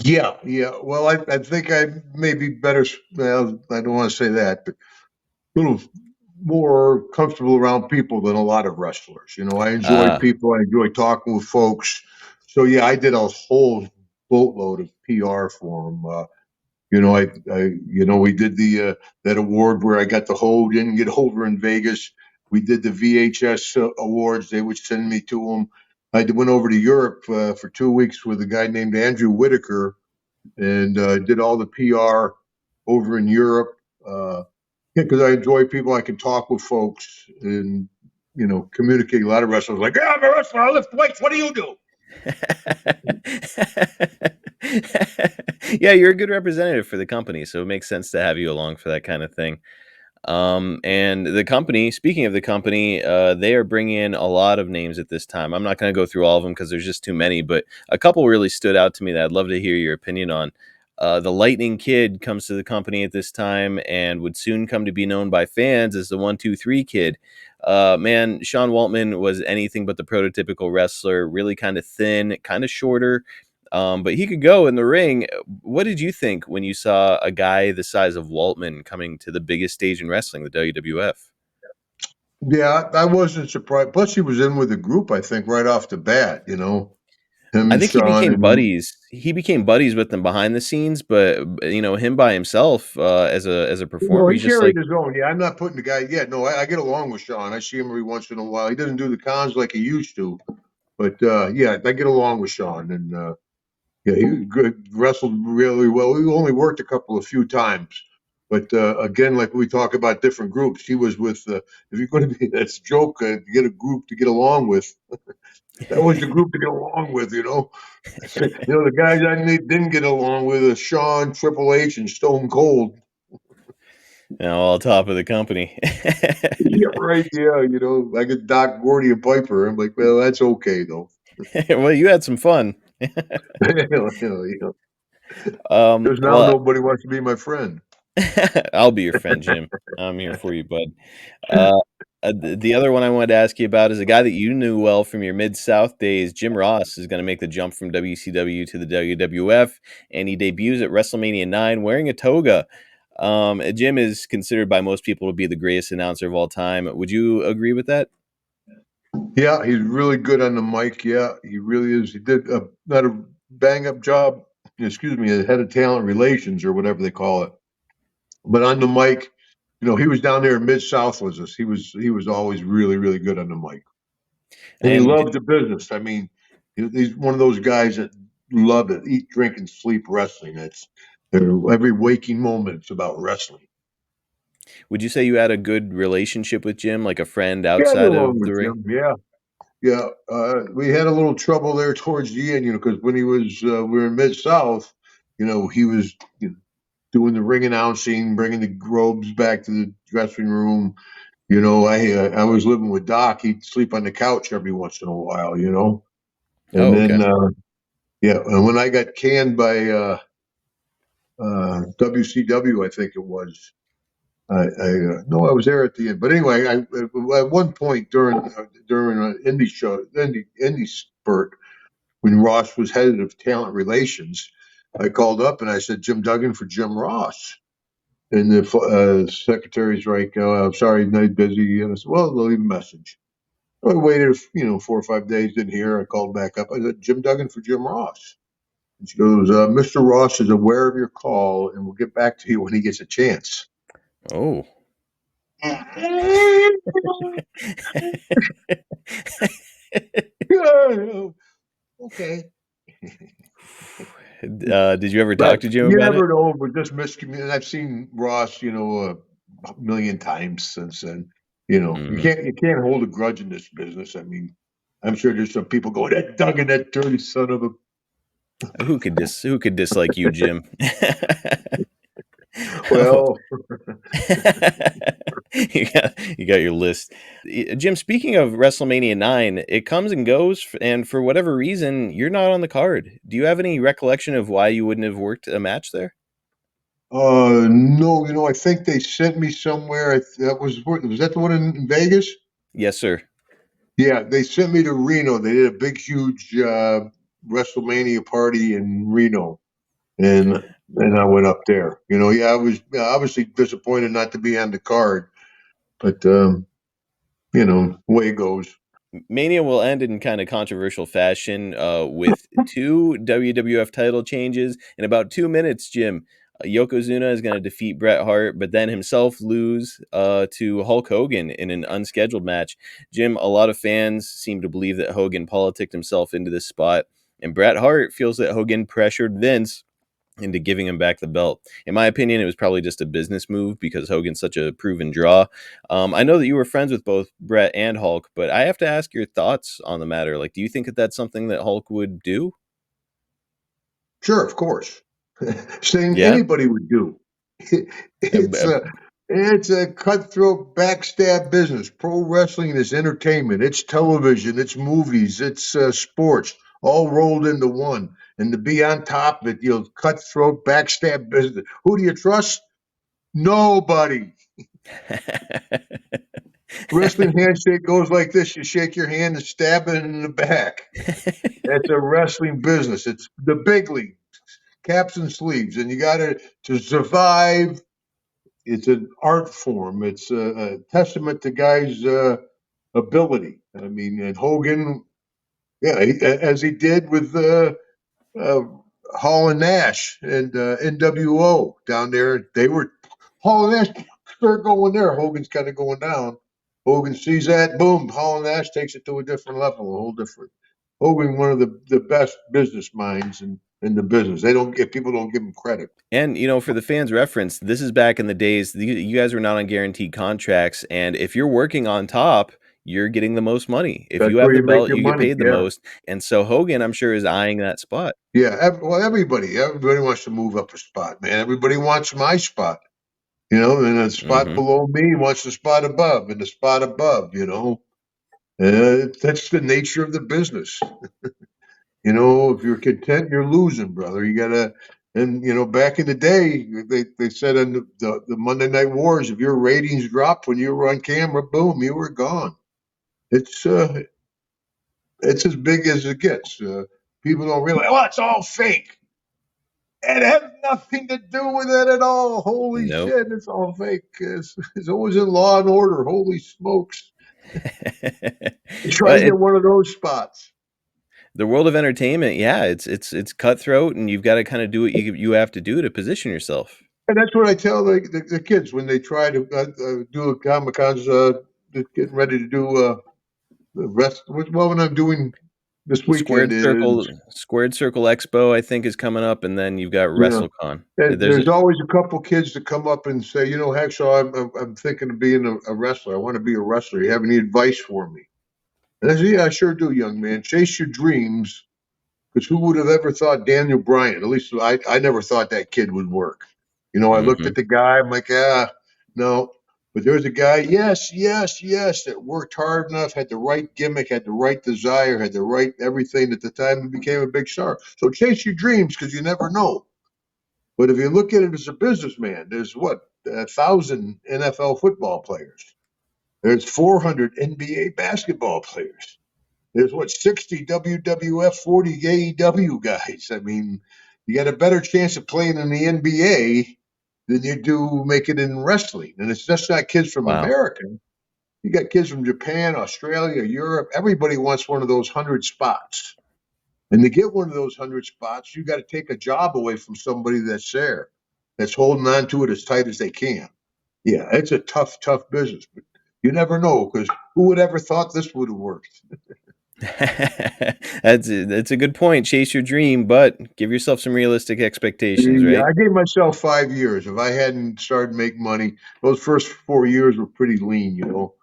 Yeah, yeah. Well, I think I may be better. Well, I don't want to say that, but a little more comfortable around people than a lot of wrestlers. I enjoy Uh, people. I enjoy talking with folks. So yeah, I did a whole boatload of PR for them. We did the that award where I got the hold, didn't get over in Vegas. We did the VHS awards. They would send me to them. I went over to Europe for 2 weeks with a guy named Andrew Whitaker and did all the PR over in Europe. Because I enjoy people. I can talk with folks and communicate. A lot of wrestlers like, yeah, I'm a wrestler. I lift weights. What do you do? Yeah, you're a good representative for the company, so it makes sense to have you along for that kind of thing. And the company, speaking of the company, they are bringing in a lot of names at this time. I'm not going to go through all of them because there's just too many, but a couple really stood out to me that I'd love to hear your opinion on. The Lightning Kid comes to the company at this time and would soon come to be known by fans as the 1-2-3 Kid. Man, Sean Waltman was anything but the prototypical wrestler, really kind of thin, kind of shorter, but he could go in the ring. What did you think when you saw a guy the size of Waltman coming to the biggest stage in wrestling, the WWF? Yeah, I wasn't surprised. Plus, he was in with the group, I think, right off the bat. Him I and think he Sean became and buddies. He became buddies with them behind the scenes, but him by himself as a performer, he he's just carried like, his own. Yeah, I'm not putting the guy. Yeah, no, I get along with Sean. I see him every once in a while. He doesn't do the cons like he used to, but yeah, I get along with Sean and. Yeah, he was good, wrestled really well. We only worked a few times. But again, like we talk about different groups, he was with, if you're going to be, that's a joke, get a group to get along with. That was the group to get along with. The guys I didn't get along with are Shawn, Triple H, and Stone Cold. all top of the company. Yeah, right. Yeah, I get Doc, Gordy, and Piper. I'm like, well, that's okay, though. Well, you had some fun. Because now Well, nobody wants to be my friend. I'll be your friend, Jim. I'm here for you, bud. Uh, the other one I wanted to ask you about is a guy that you knew well from your Mid-South days. Jim Ross is going to make the jump from WCW to the WWF, and he debuts at WrestleMania 9 wearing a toga. Jim is considered by most people to be the greatest announcer of all time. Would you agree with that? Yeah, he's really good on the mic. Yeah, he really is. He did not a bang up job. Excuse me, as head of talent relations or whatever they call it. But on the mic, he was down there in Mid South with us. He was always really really good on the mic, and he And loves the business. I mean, he's one of those guys that love it, eat, drink, and sleep wrestling. It's every waking moment. It's about wrestling. would you say you had a good relationship with Jim, like a friend Yeah, I get outside along of the with ring? Jim. Yeah, yeah. We had a little trouble there towards the end, because when he was we were in Mid South, he was doing the ring announcing, bringing the robes back to the dressing room. I was living with Doc. He'd sleep on the couch every once in a while. And Oh, okay. then yeah, and when I got canned by WCW, I think it was. No, I was there at the end. But anyway, at one point during an indie spurt, when Ross was head of talent relations, I called up and I said, Jim Duggan for Jim Ross. And the secretary's like, "Oh, I'm sorry, not busy." And I said, "Well, leave a message." I waited, 4 or 5 days, didn't hear. I called back up. I said, "Jim Duggan for Jim Ross." And she goes, "Mr. Ross is aware of your call and will get back to you when he gets a chance." Oh. Okay. Did you ever But talk to Jim you about it? never know, but just miscommunication. I've seen Ross, a million times since then. You Mhm. can't hold a grudge in this business. I mean, I'm sure there's some people going, "That Duggan, that dirty son of a." Who could dislike you, Jim? Oh. Well, You got your list. Jim, speaking of WrestleMania 9, it comes and goes, and for whatever reason, you're not on the card. Do you have any recollection of why you wouldn't have worked a match there? no, I think they sent me somewhere. Was that the one in Vegas? Yes, sir. Yeah, they sent me to Reno. They did a big, huge WrestleMania party in Reno, and I went up there. Yeah, I was obviously disappointed not to be on the card, but way it goes. Mania will end in kind of controversial fashion with two WWF title changes in about 2 minutes, Jim. Yokozuna is going to defeat Bret Hart, but then himself lose to Hulk Hogan in an unscheduled match. Jim, a lot of fans seem to believe that Hogan politicked himself into this spot, and Bret Hart feels that Hogan pressured Vince into giving him back the belt. In my opinion, it was probably just a business move because Hogan's such a proven draw. I know that you were friends with both Bret and Hulk, but I have to ask your thoughts on the matter. Like, do you think that that's something that Hulk would do? Sure, of course. Same Yeah. anybody would do. Uh, It's uh, a cutthroat backstab business. Pro wrestling is entertainment. It's television. It's movies. It's sports, all rolled into one. And to be on top of it, cutthroat backstab business. Who do you trust? Nobody. Wrestling handshake goes like this: you shake your hand and stab it in the back. That's a wrestling business. It's the big league, caps and sleeves, and you got to survive. It's an art form. It's a testament to guys' ability. I mean, and Hogan, yeah, as he did with uh, Hall and Nash and NWO down there. They were Hall and Nash start going there. Hogan's kind of going down. Hogan sees that, boom. Hall and Nash takes it to a different level, a whole different. Hogan, one of the best business minds in the business. People don't give him credit. And, for the fans' reference, this is back in the days, you guys were not on guaranteed contracts. And if you're working on top, you're getting the most money. If That's you have where the you make belt, your you get money. paid the Yeah. most. And so Hogan, I'm sure, is eyeing that spot. Yeah, well, everybody wants to move up a spot, man. Everybody wants my spot, and the spot Hmm. below me wants the spot above, and the spot above, that's the nature of the business. If you're content, you're losing, brother. You gotta, and back in the day, they said on the Monday Night Wars, if your ratings dropped when you were on camera, boom, you were gone. It's it's as big as it gets. People don't realize, oh, it's all fake. It has nothing to do with it at all. Holy Nope. shit, it's all fake. It's always in Law and Order. Holy smokes. Try Well, to get one of those spots. the world of entertainment, yeah, it's cutthroat, and you've got to kind of do what you have to do to position yourself. And that's what I tell the kids when they try to do a Comic Con's getting ready to do the rest. Well, what I'm doing this weekend is, Squared Circle Expo, I think, is coming up, and then you've got yeah. WrestleCon. There's There's always a couple kids that come up and say, Hacksaw, I'm thinking of being a wrestler. I want to be a wrestler. You have any advice for me? And I said, yeah, I sure do, young man. Chase your dreams, because who would have ever thought Daniel Bryan? At least I never thought that kid would work. I looked Mhm. at the guy. I'm like, no. But there's a guy, yes, yes, yes, that worked hard enough, had the right gimmick, had the right desire, had the right everything at the time he became a big star. So chase your dreams, because you never know. But if you look at it as a businessman, there's 1,000 NFL football players. There's 400 NBA basketball players. There's 60 WWF, 40 AEW guys. I mean, you got a better chance of playing in the NBA than you do make it in wrestling. And it's just not kids from Wow. America. You got kids from Japan, Australia, Europe. Everybody wants one of those 100 spots. And to get one of those 100 spots, you got to take a job away from somebody that's there, that's holding on to it as tight as they can. Yeah, it's a tough, tough business. But you never know, because who would ever thought this would have worked? That's a good point. Chase your dream, but give yourself some realistic expectations, Yeah, right? I gave myself 5 years. If I hadn't started making money, those first 4 years were pretty lean, you know.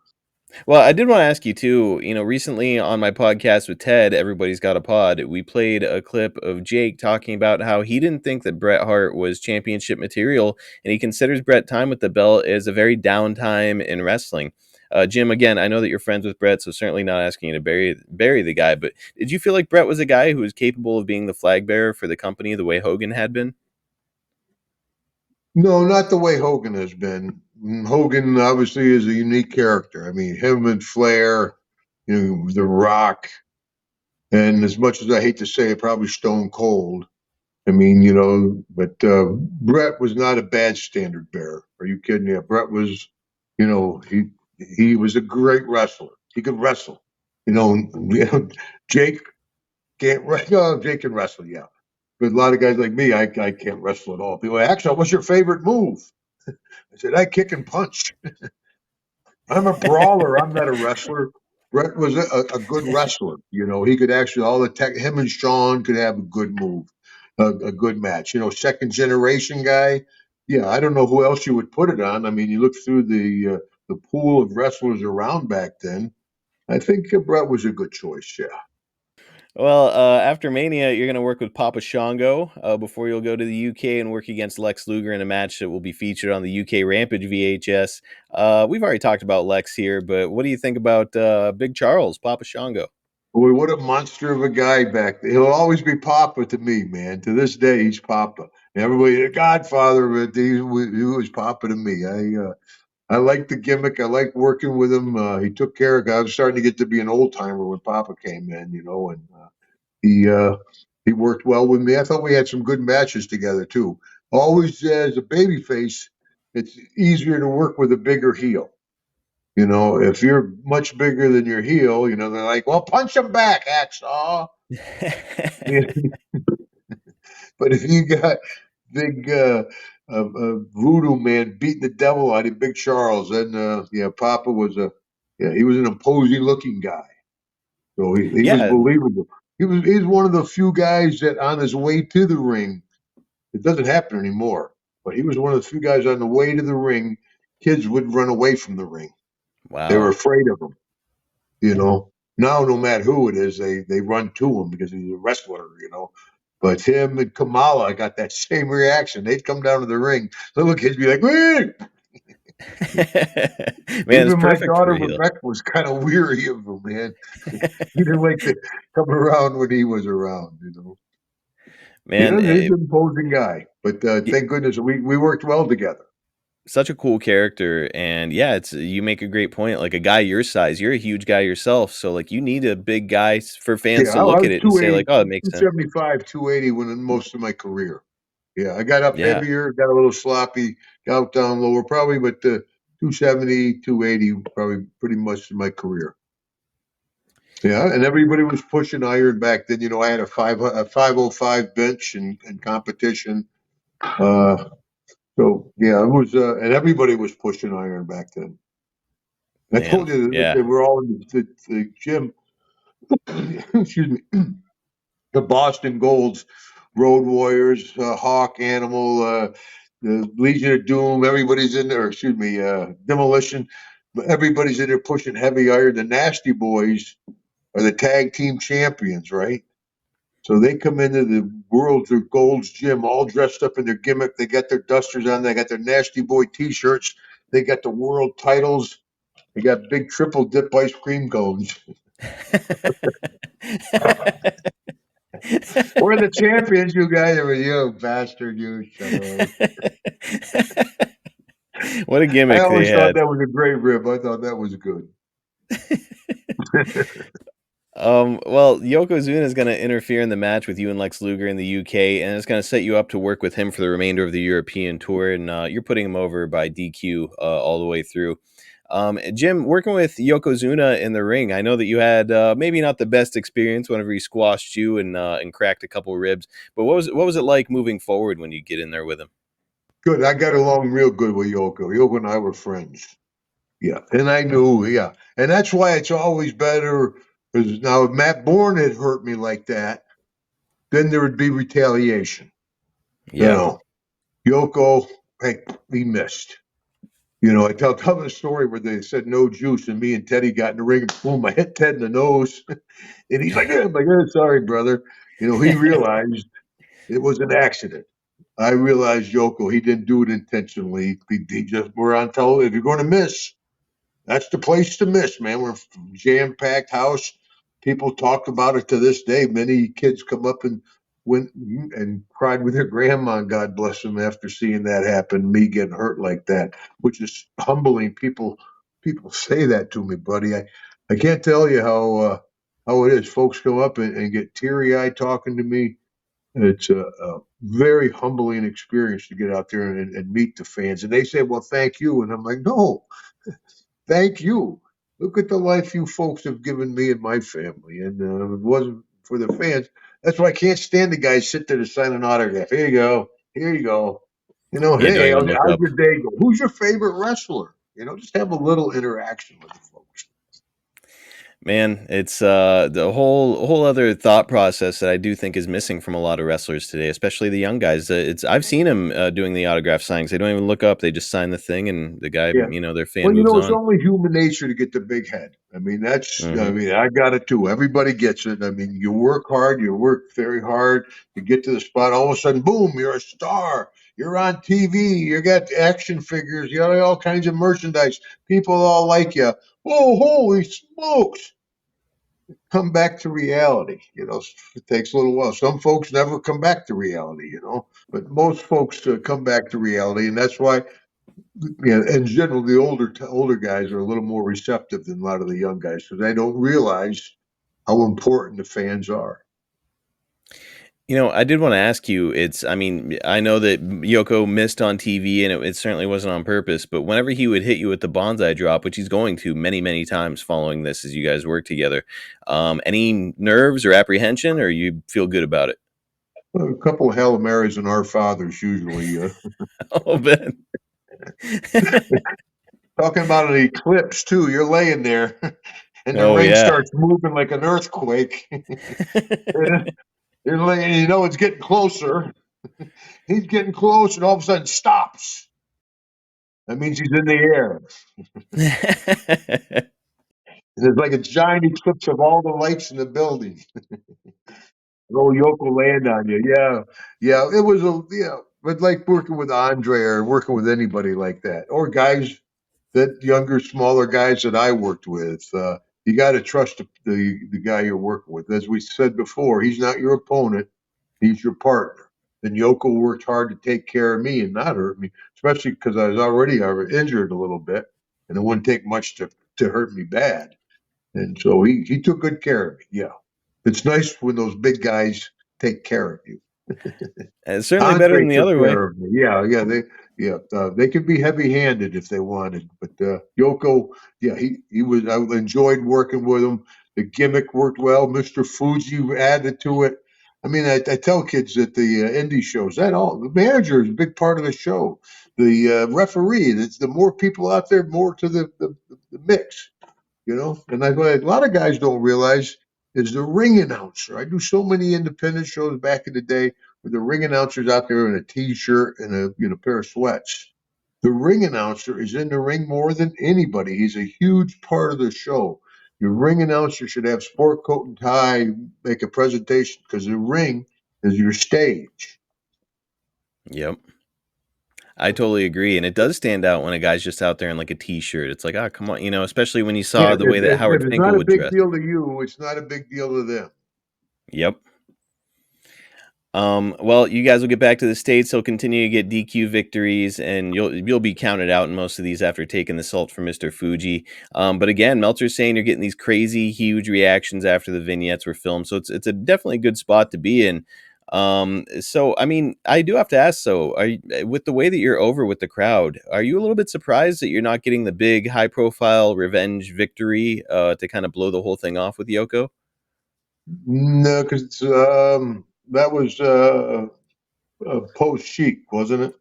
Well, I did want to ask you too. Recently on my podcast with Ted, Everybody's Got a Pod, we played a clip of Jake talking about how he didn't think that Bret Hart was championship material, and he considers Bret time with the belt as a very downtime in wrestling. Jim, again, I know that you're friends with Bret, so certainly not asking you to bury the guy. But did you feel like Bret was a guy who was capable of being the flag bearer for the company the way Hogan had been? No, not the way Hogan has been. Hogan obviously is a unique character. I mean, him and Flair, The Rock, and as much as I hate to say it, probably Stone Cold. I mean, but Bret was not a bad standard bearer. Are you kidding me? Bret was, he was a great wrestler. He could wrestle. Jake can't wrestle. Jake can wrestle, yeah. But a lot of guys like me, I can't wrestle at all. People are like, actually, what's your favorite move? I said, I kick and punch. I'm a brawler. I'm not a wrestler. Bret was a good wrestler. He could actually, him and Shawn could have a good move, a good match. Second generation guy. Yeah, I don't know who else you would put it on. I mean, you look through the pool of wrestlers around back then. I think Bret was a good choice. Yeah. Well, after Mania, you're going to work with Papa Shango before you'll go to the UK and work against Lex Luger in a match that will be featured on the UK Rampage VHS. We've already talked about Lex here, but what do you think about Big Charles, Papa Shango? Boy, what a monster of a guy back there. He'll always be Papa to me, man. To this day, he's Papa. Everybody, the Godfather, but he was Papa to me. I liked the gimmick. I liked working with him. He took care of. I was starting to get to be an old timer when Papa came in, and he worked well with me. I thought we had some good matches together too. Always as a babyface, it's easier to work with a bigger heel. If you're much bigger than your heel, they're like, well, punch him back, Hacksaw. But if you got big voodoo man beating the devil out of Big Charles, then Papa was he was an imposing looking guy. So he was Yeah, believable. He's one of the few guys that on his way to the ring, it doesn't happen anymore, but he was one of the few guys on the way to the ring, kids would run away from the ring. They were wow. afraid of him. Now no matter who it is, they run to him because he's a wrestler. But him and Kamala got that same reaction. They'd come down to the ring, little kids be like, "Wee!" Man, it's Even my perfect for daughter a heel. Rebecca was kind of weary of him, man. He didn't like to come around when he was around. Man, He's an imposing guy, but thank goodness we worked well together. such a cool character, and yeah, it's you make a great point. Like a guy your size, you're a huge guy yourself, so like you need a big guy for Yeah, fans to I look was at it and say 280, like, "Oh, it makes sense." 275, 280 when most of my career. Yeah, I got up Yeah, heavier, got a little sloppy, got down lower probably, but 270, 280 probably pretty much in my career. Yeah, and everybody was pushing iron back then. I had a 505 bench in competition. So yeah, it was, and everybody was pushing iron back then. I man, told you that yeah. they were all in the gym. Excuse me. The Boston Golds, Road Warriors, Hawk, Animal, the Legion of Doom. Everybody's in there. Excuse me, Demolition. Everybody's in there pushing heavy iron. The Nasty Boys are the tag team champions, right? So they come into the World's or Gold's gym all dressed up in their gimmick. They got their dusters on. They got their Nasty Boy T-shirts. They got the world titles. They got big triple dip ice cream cones. We're the champions, you guys. You bastard, you shut up. What a I gimmick they always thought had. that was a great rib. I thought that was good. Well, Yokozuna is going to interfere in the match with you and Lex Luger in the UK, and it's going to set you up to work with him for the remainder of the European tour. And you're putting him over by DQ all the way through. Jim, working with Yokozuna in the ring, I know that you had maybe not the best experience whenever he squashed you and cracked a couple ribs. But what was it like moving forward when you get in there with him? Good. I got along real good with Yoko. Yoko and I were friends. Yeah. And I knew, yeah. And that's why it's always better. Because now, if Matt Bourne had hurt me like that, then there would be retaliation. You Yeah. know, Yoko, hey, he missed. You know, I tell the story where they said no juice, and me and Teddy got in the ring, and boom, I hit Ted in the nose. And he's like, I'm like, sorry, brother. You know, he realized it was an accident. I realized Yoko, he didn't do it intentionally. He just, we're on television. If you're going to miss, that's the place to miss, man. We're a jam-packed house. People talk about it to this day. Many kids come up and went and cried with their grandma, God bless them, after seeing that happen, me getting hurt like that, which is humbling. People say that to me, buddy. I can't tell you how it is. Folks come up and get teary-eyed talking to me. It's a very humbling experience to get out there and meet the fans. And they say, well, thank you. And I'm like, no, thank you. Look at the life you folks have given me and my family. And if it wasn't for the fans, that's why I can't stand the guys sit there to sign an autograph. Here you go. Here you go. You know, Yeah, don't hey, even how's look up. your day go? Who's your favorite wrestler? You know, just have a little interaction with the folks. Man, it's the whole other thought process that I do think is missing from a lot of wrestlers today, especially the young guys. It's I've seen them doing the autograph signings. They don't even look up; they just sign the thing, and the guy, Yeah. their fan Well, you moves know, it's on. only human nature to get the big head. I mean, Hmm. I got it too. Everybody gets it. I mean, you work hard, you work very hard to get to the spot. All of a sudden, boom, you're a star. You're on TV. You got action figures. You got all kinds of merchandise. People all like you. Oh, holy smokes. Come back to reality. You know, it takes a little while. Some folks never come back to reality, but most folks come back to reality. And that's why in general, the older guys are a little more receptive than a lot of the young guys because they don't realize how important the fans are. I did want to ask you. I know that Yoko missed on TV, and it certainly wasn't on purpose. But whenever he would hit you with the bonsai drop, which he's going to many, many times following this as you guys work together, any nerves or apprehension, or you feel good about it? A couple of Hail Marys and Our Fathers usually. Oh, Ben. Talking about an eclipse too. You're laying there, and the Oh ring yeah. starts moving like an earthquake. You're laying, it's getting closer. He's getting close, and all of a sudden stops. That means he's in the air. And it's like a giant eclipse of all the lights in the building. Oh, Yoko land on you. Yeah. Yeah. It was but like working with Andre or working with anybody like that, or guys that younger, smaller guys that I worked with, you got to trust the guy you're working with. As we said before, he's not your opponent. He's your partner. And Yoko worked hard to take care of me and not hurt me, especially because I was already injured a little bit and it wouldn't take much to hurt me bad. And so he took good care of me. Yeah. It's nice when those big guys take care of you. It's certainly better Andre than the took other way. care of me. They could be heavy-handed if they wanted, but Yoko, yeah, he was. I enjoyed working with him. The gimmick worked well. Mr. Fuji added to it. I mean, I tell kids at the indie shows that all the manager is a big part of the show. The referee, the more people out there, more to the mix. And a lot of guys don't realize is the ring announcer. I do so many independent shows back in the day with the ring announcers out there in a t-shirt and a pair of sweats. The ring announcer is in the ring more than anybody. He's a huge part of the show. Your ring announcer should have sport coat and tie, make a presentation because the ring is your stage. Yep. I totally agree, and it does stand out when a guy's just out there in like a t-shirt. It's like, oh, come on, especially when you Yeah, saw the way that if Howard it's Finkel not a would big dress. deal to you, it's not a big deal to them. Yep. Well, you guys will get back to the States. He'll continue to get DQ victories, and you'll be counted out in most of these after taking the salt from Mr. Fuji. But again, Meltzer's saying you're getting these crazy, huge reactions after the vignettes were filmed, so it's a definitely good spot to be in. So I mean, I do have to ask. So, with the way that you're over with the crowd, are you a little bit surprised that you're not getting the big, high-profile revenge victory to kind of blow the whole thing off with Yoko? No, because that was post Chic, wasn't it?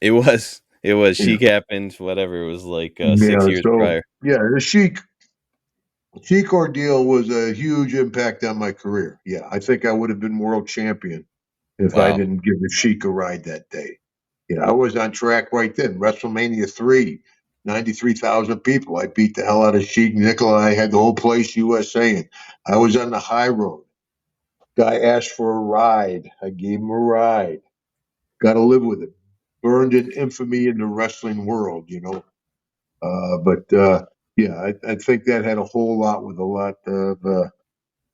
It was. It was. Yeah. Chic happened. Whatever. It was like 6 Yeah. years So prior. yeah, the Chic ordeal was a huge impact on my career. Yeah, I think I would have been world champion if I Wow. didn't give the Sheik a ride that day. Yeah, I was on track right then. WrestleMania 3, 93,000 people. I beat the hell out of Sheik. Nikolai had the whole place USA. And I was on the high road. Guy asked for a ride. I gave him a ride. Got to live with it. Burned in infamy in the wrestling world, you know. But yeah, I think that had a whole lot with a lot of.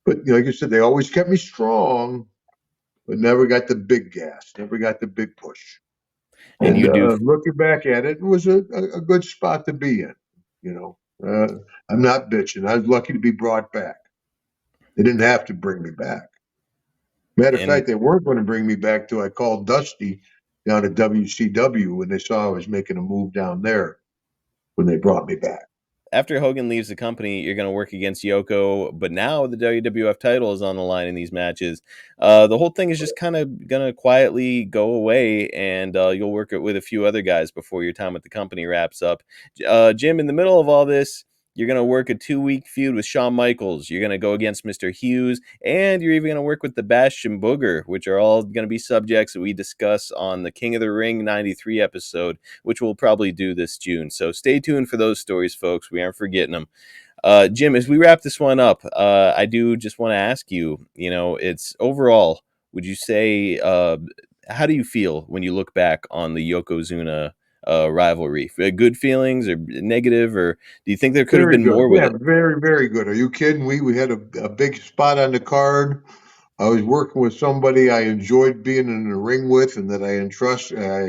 But like I said, they always kept me strong, but never got the big gas, never got the big push. And And you do. looking back at it, it was a good spot to be in. You know, I'm not bitching. I was lucky to be brought back. They didn't have to bring me back. Matter of And fact, they weren't going to bring me back till I called Dusty down at WCW when they saw I was making a move down there when they brought me back. after Hogan leaves the company, you're going to work against Yoko. But now the WWF title is on the line in these matches. The whole thing is just kind of going to quietly go away, and you'll work it with a few other guys before your time at the company wraps up. Jim, in the middle of all this, you're going to work a 2-week feud with Shawn Michaels. You're going to go against Mr. Hughes, and you're even going to work with the Bastion Booger, which are all going to be subjects that we discuss on the King of the Ring 93 episode, which we'll probably do this June. So stay tuned for those stories, folks. We aren't forgetting them. Jim, as we wrap this one up, I do just want to ask you, it's overall, would you say, how do you feel when you look back on the Yokozuna rivalry? Good feelings or negative, or do you think there could have Very been good. more with Yeah, it? very, very good. Are you kidding? We had a big spot on the card. I was working with somebody I enjoyed being in the ring with, and that I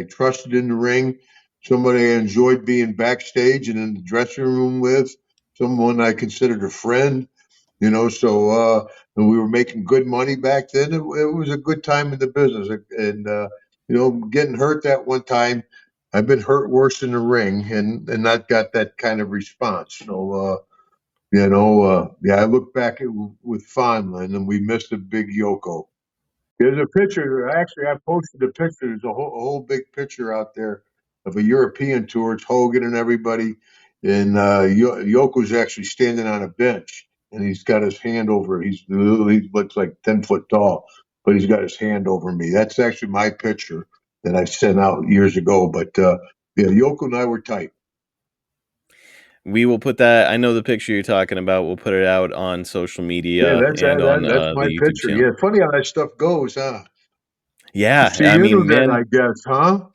trusted in the ring. Somebody I enjoyed being backstage and in the dressing room with. Someone I considered a friend. And we were making good money back then. It was a good time in the business, and getting hurt that one time. I've been hurt worse in the ring, and not got that kind of response. Yeah, I look back with fondness, and we missed a big Yoko. There's a picture. Actually, I posted a picture. There's a whole big picture out there of a European tour. It's Hogan and everybody, and Yoko's actually standing on a bench, and he's got his hand over. He looks like 10 foot tall, but he's got his hand over me. That's actually my picture that I sent out years ago. But yeah, Yoko and I were tight. We will put that. I know the picture you're talking about. We'll put it out on social Yeah, media and on that's the my YouTube picture. channel. Yeah, funny how that stuff goes, huh? Yeah, It's the I mean, internet, man, I guess, huh?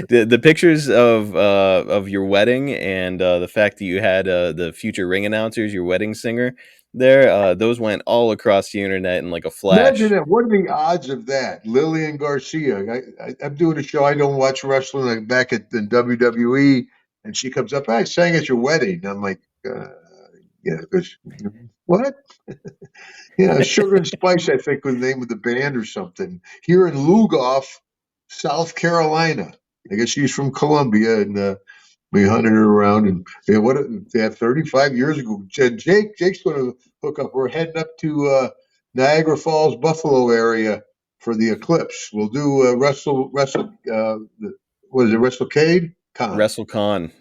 the pictures of your wedding and the fact that you had the future ring announcers, your wedding singer, there, those went all across the internet in like a Imagine flash. that. What are the odds of that? Lillian Garcia. I'm doing a show. I don't watch wrestling. Like back at the WWE, and she comes up. I sang at your wedding. I'm like, yeah, what? Yeah, Sugar and Spice. I think was the name of the band or something. Here in Lugoff, South Carolina. I guess she's from Columbia, and we hunted her around. And they had 35 years ago. Jake's going to hook up. We're heading up to Niagara Falls, Buffalo area for the eclipse. We'll do what is it, WrestleCade? WrestleCon.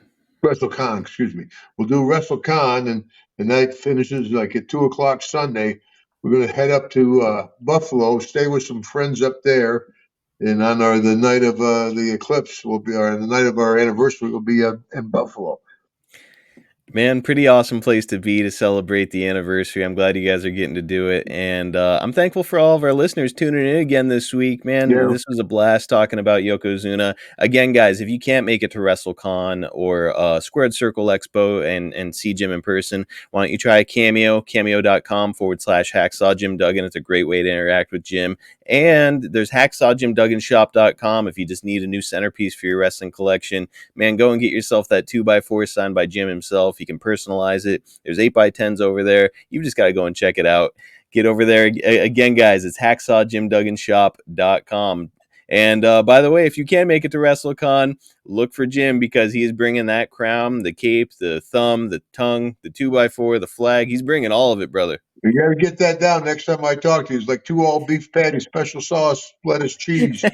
WrestleCon, excuse me. We'll do WrestleCon, and the night finishes like at 2 o'clock Sunday. We're going to head up to Buffalo, stay with some friends up there, and on the night of the eclipse, the night of our anniversary, we'll be in Buffalo. Man, pretty awesome place to be to celebrate the anniversary. I'm glad you guys are getting to do it. And I'm thankful for all of our listeners tuning in again this week. Man, Yeah. this was a blast talking about Yokozuna. Again, guys, if you can't make it to WrestleCon or Squared Circle Expo and see Jim in person, why don't you try Cameo, cameo.com/Hacksaw Jim Duggan. It's a great way to interact with Jim. And there's hacksawjimdugganshop.com if you just need a new centerpiece for your wrestling collection. Man, go and get yourself that 2x4 signed by Jim himself. You can personalize it. There's 8x10s over there. You just got to go and check it out. Get over there. Again, guys, it's hacksawjimdugganshop.com. And by the way, if you can make it to WrestleCon, look for Jim because he is bringing that crown, the cape, the thumb, the tongue, the 2x4, the flag. He's bringing all of it, brother. You got to get that down next time I talk to you. It's like 2 all beef patties, special sauce, lettuce, cheese. The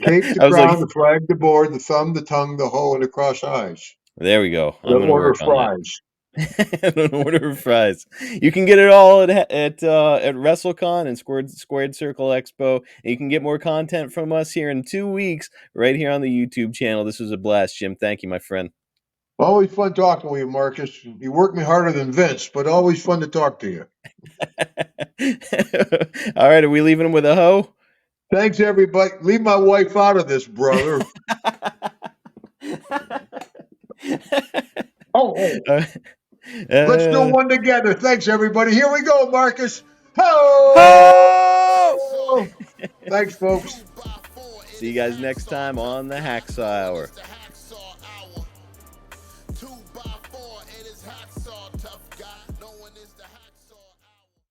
cape, the I was crown, like, the flag, the board, the thumb, the tongue, the hoe, and the cross eyes. there we go. I'm The going to order work on that. fries. An order of fries. You can get it all at WrestleCon and Squared Circle Expo. And you can get more content from us here in 2 weeks right here on the YouTube channel. This was a blast, Jim. Thank you, my friend. Always fun talking with you, Marcus. You work me harder than Vince, but always fun to talk to you. All right, are we leaving him with a hoe? Thanks, everybody. Leave my wife out of this, brother. Let's do one together. Thanks, everybody. Here we go, Marcus. Ho! Thanks, folks. See you guys next time on the Hacksaw Hour.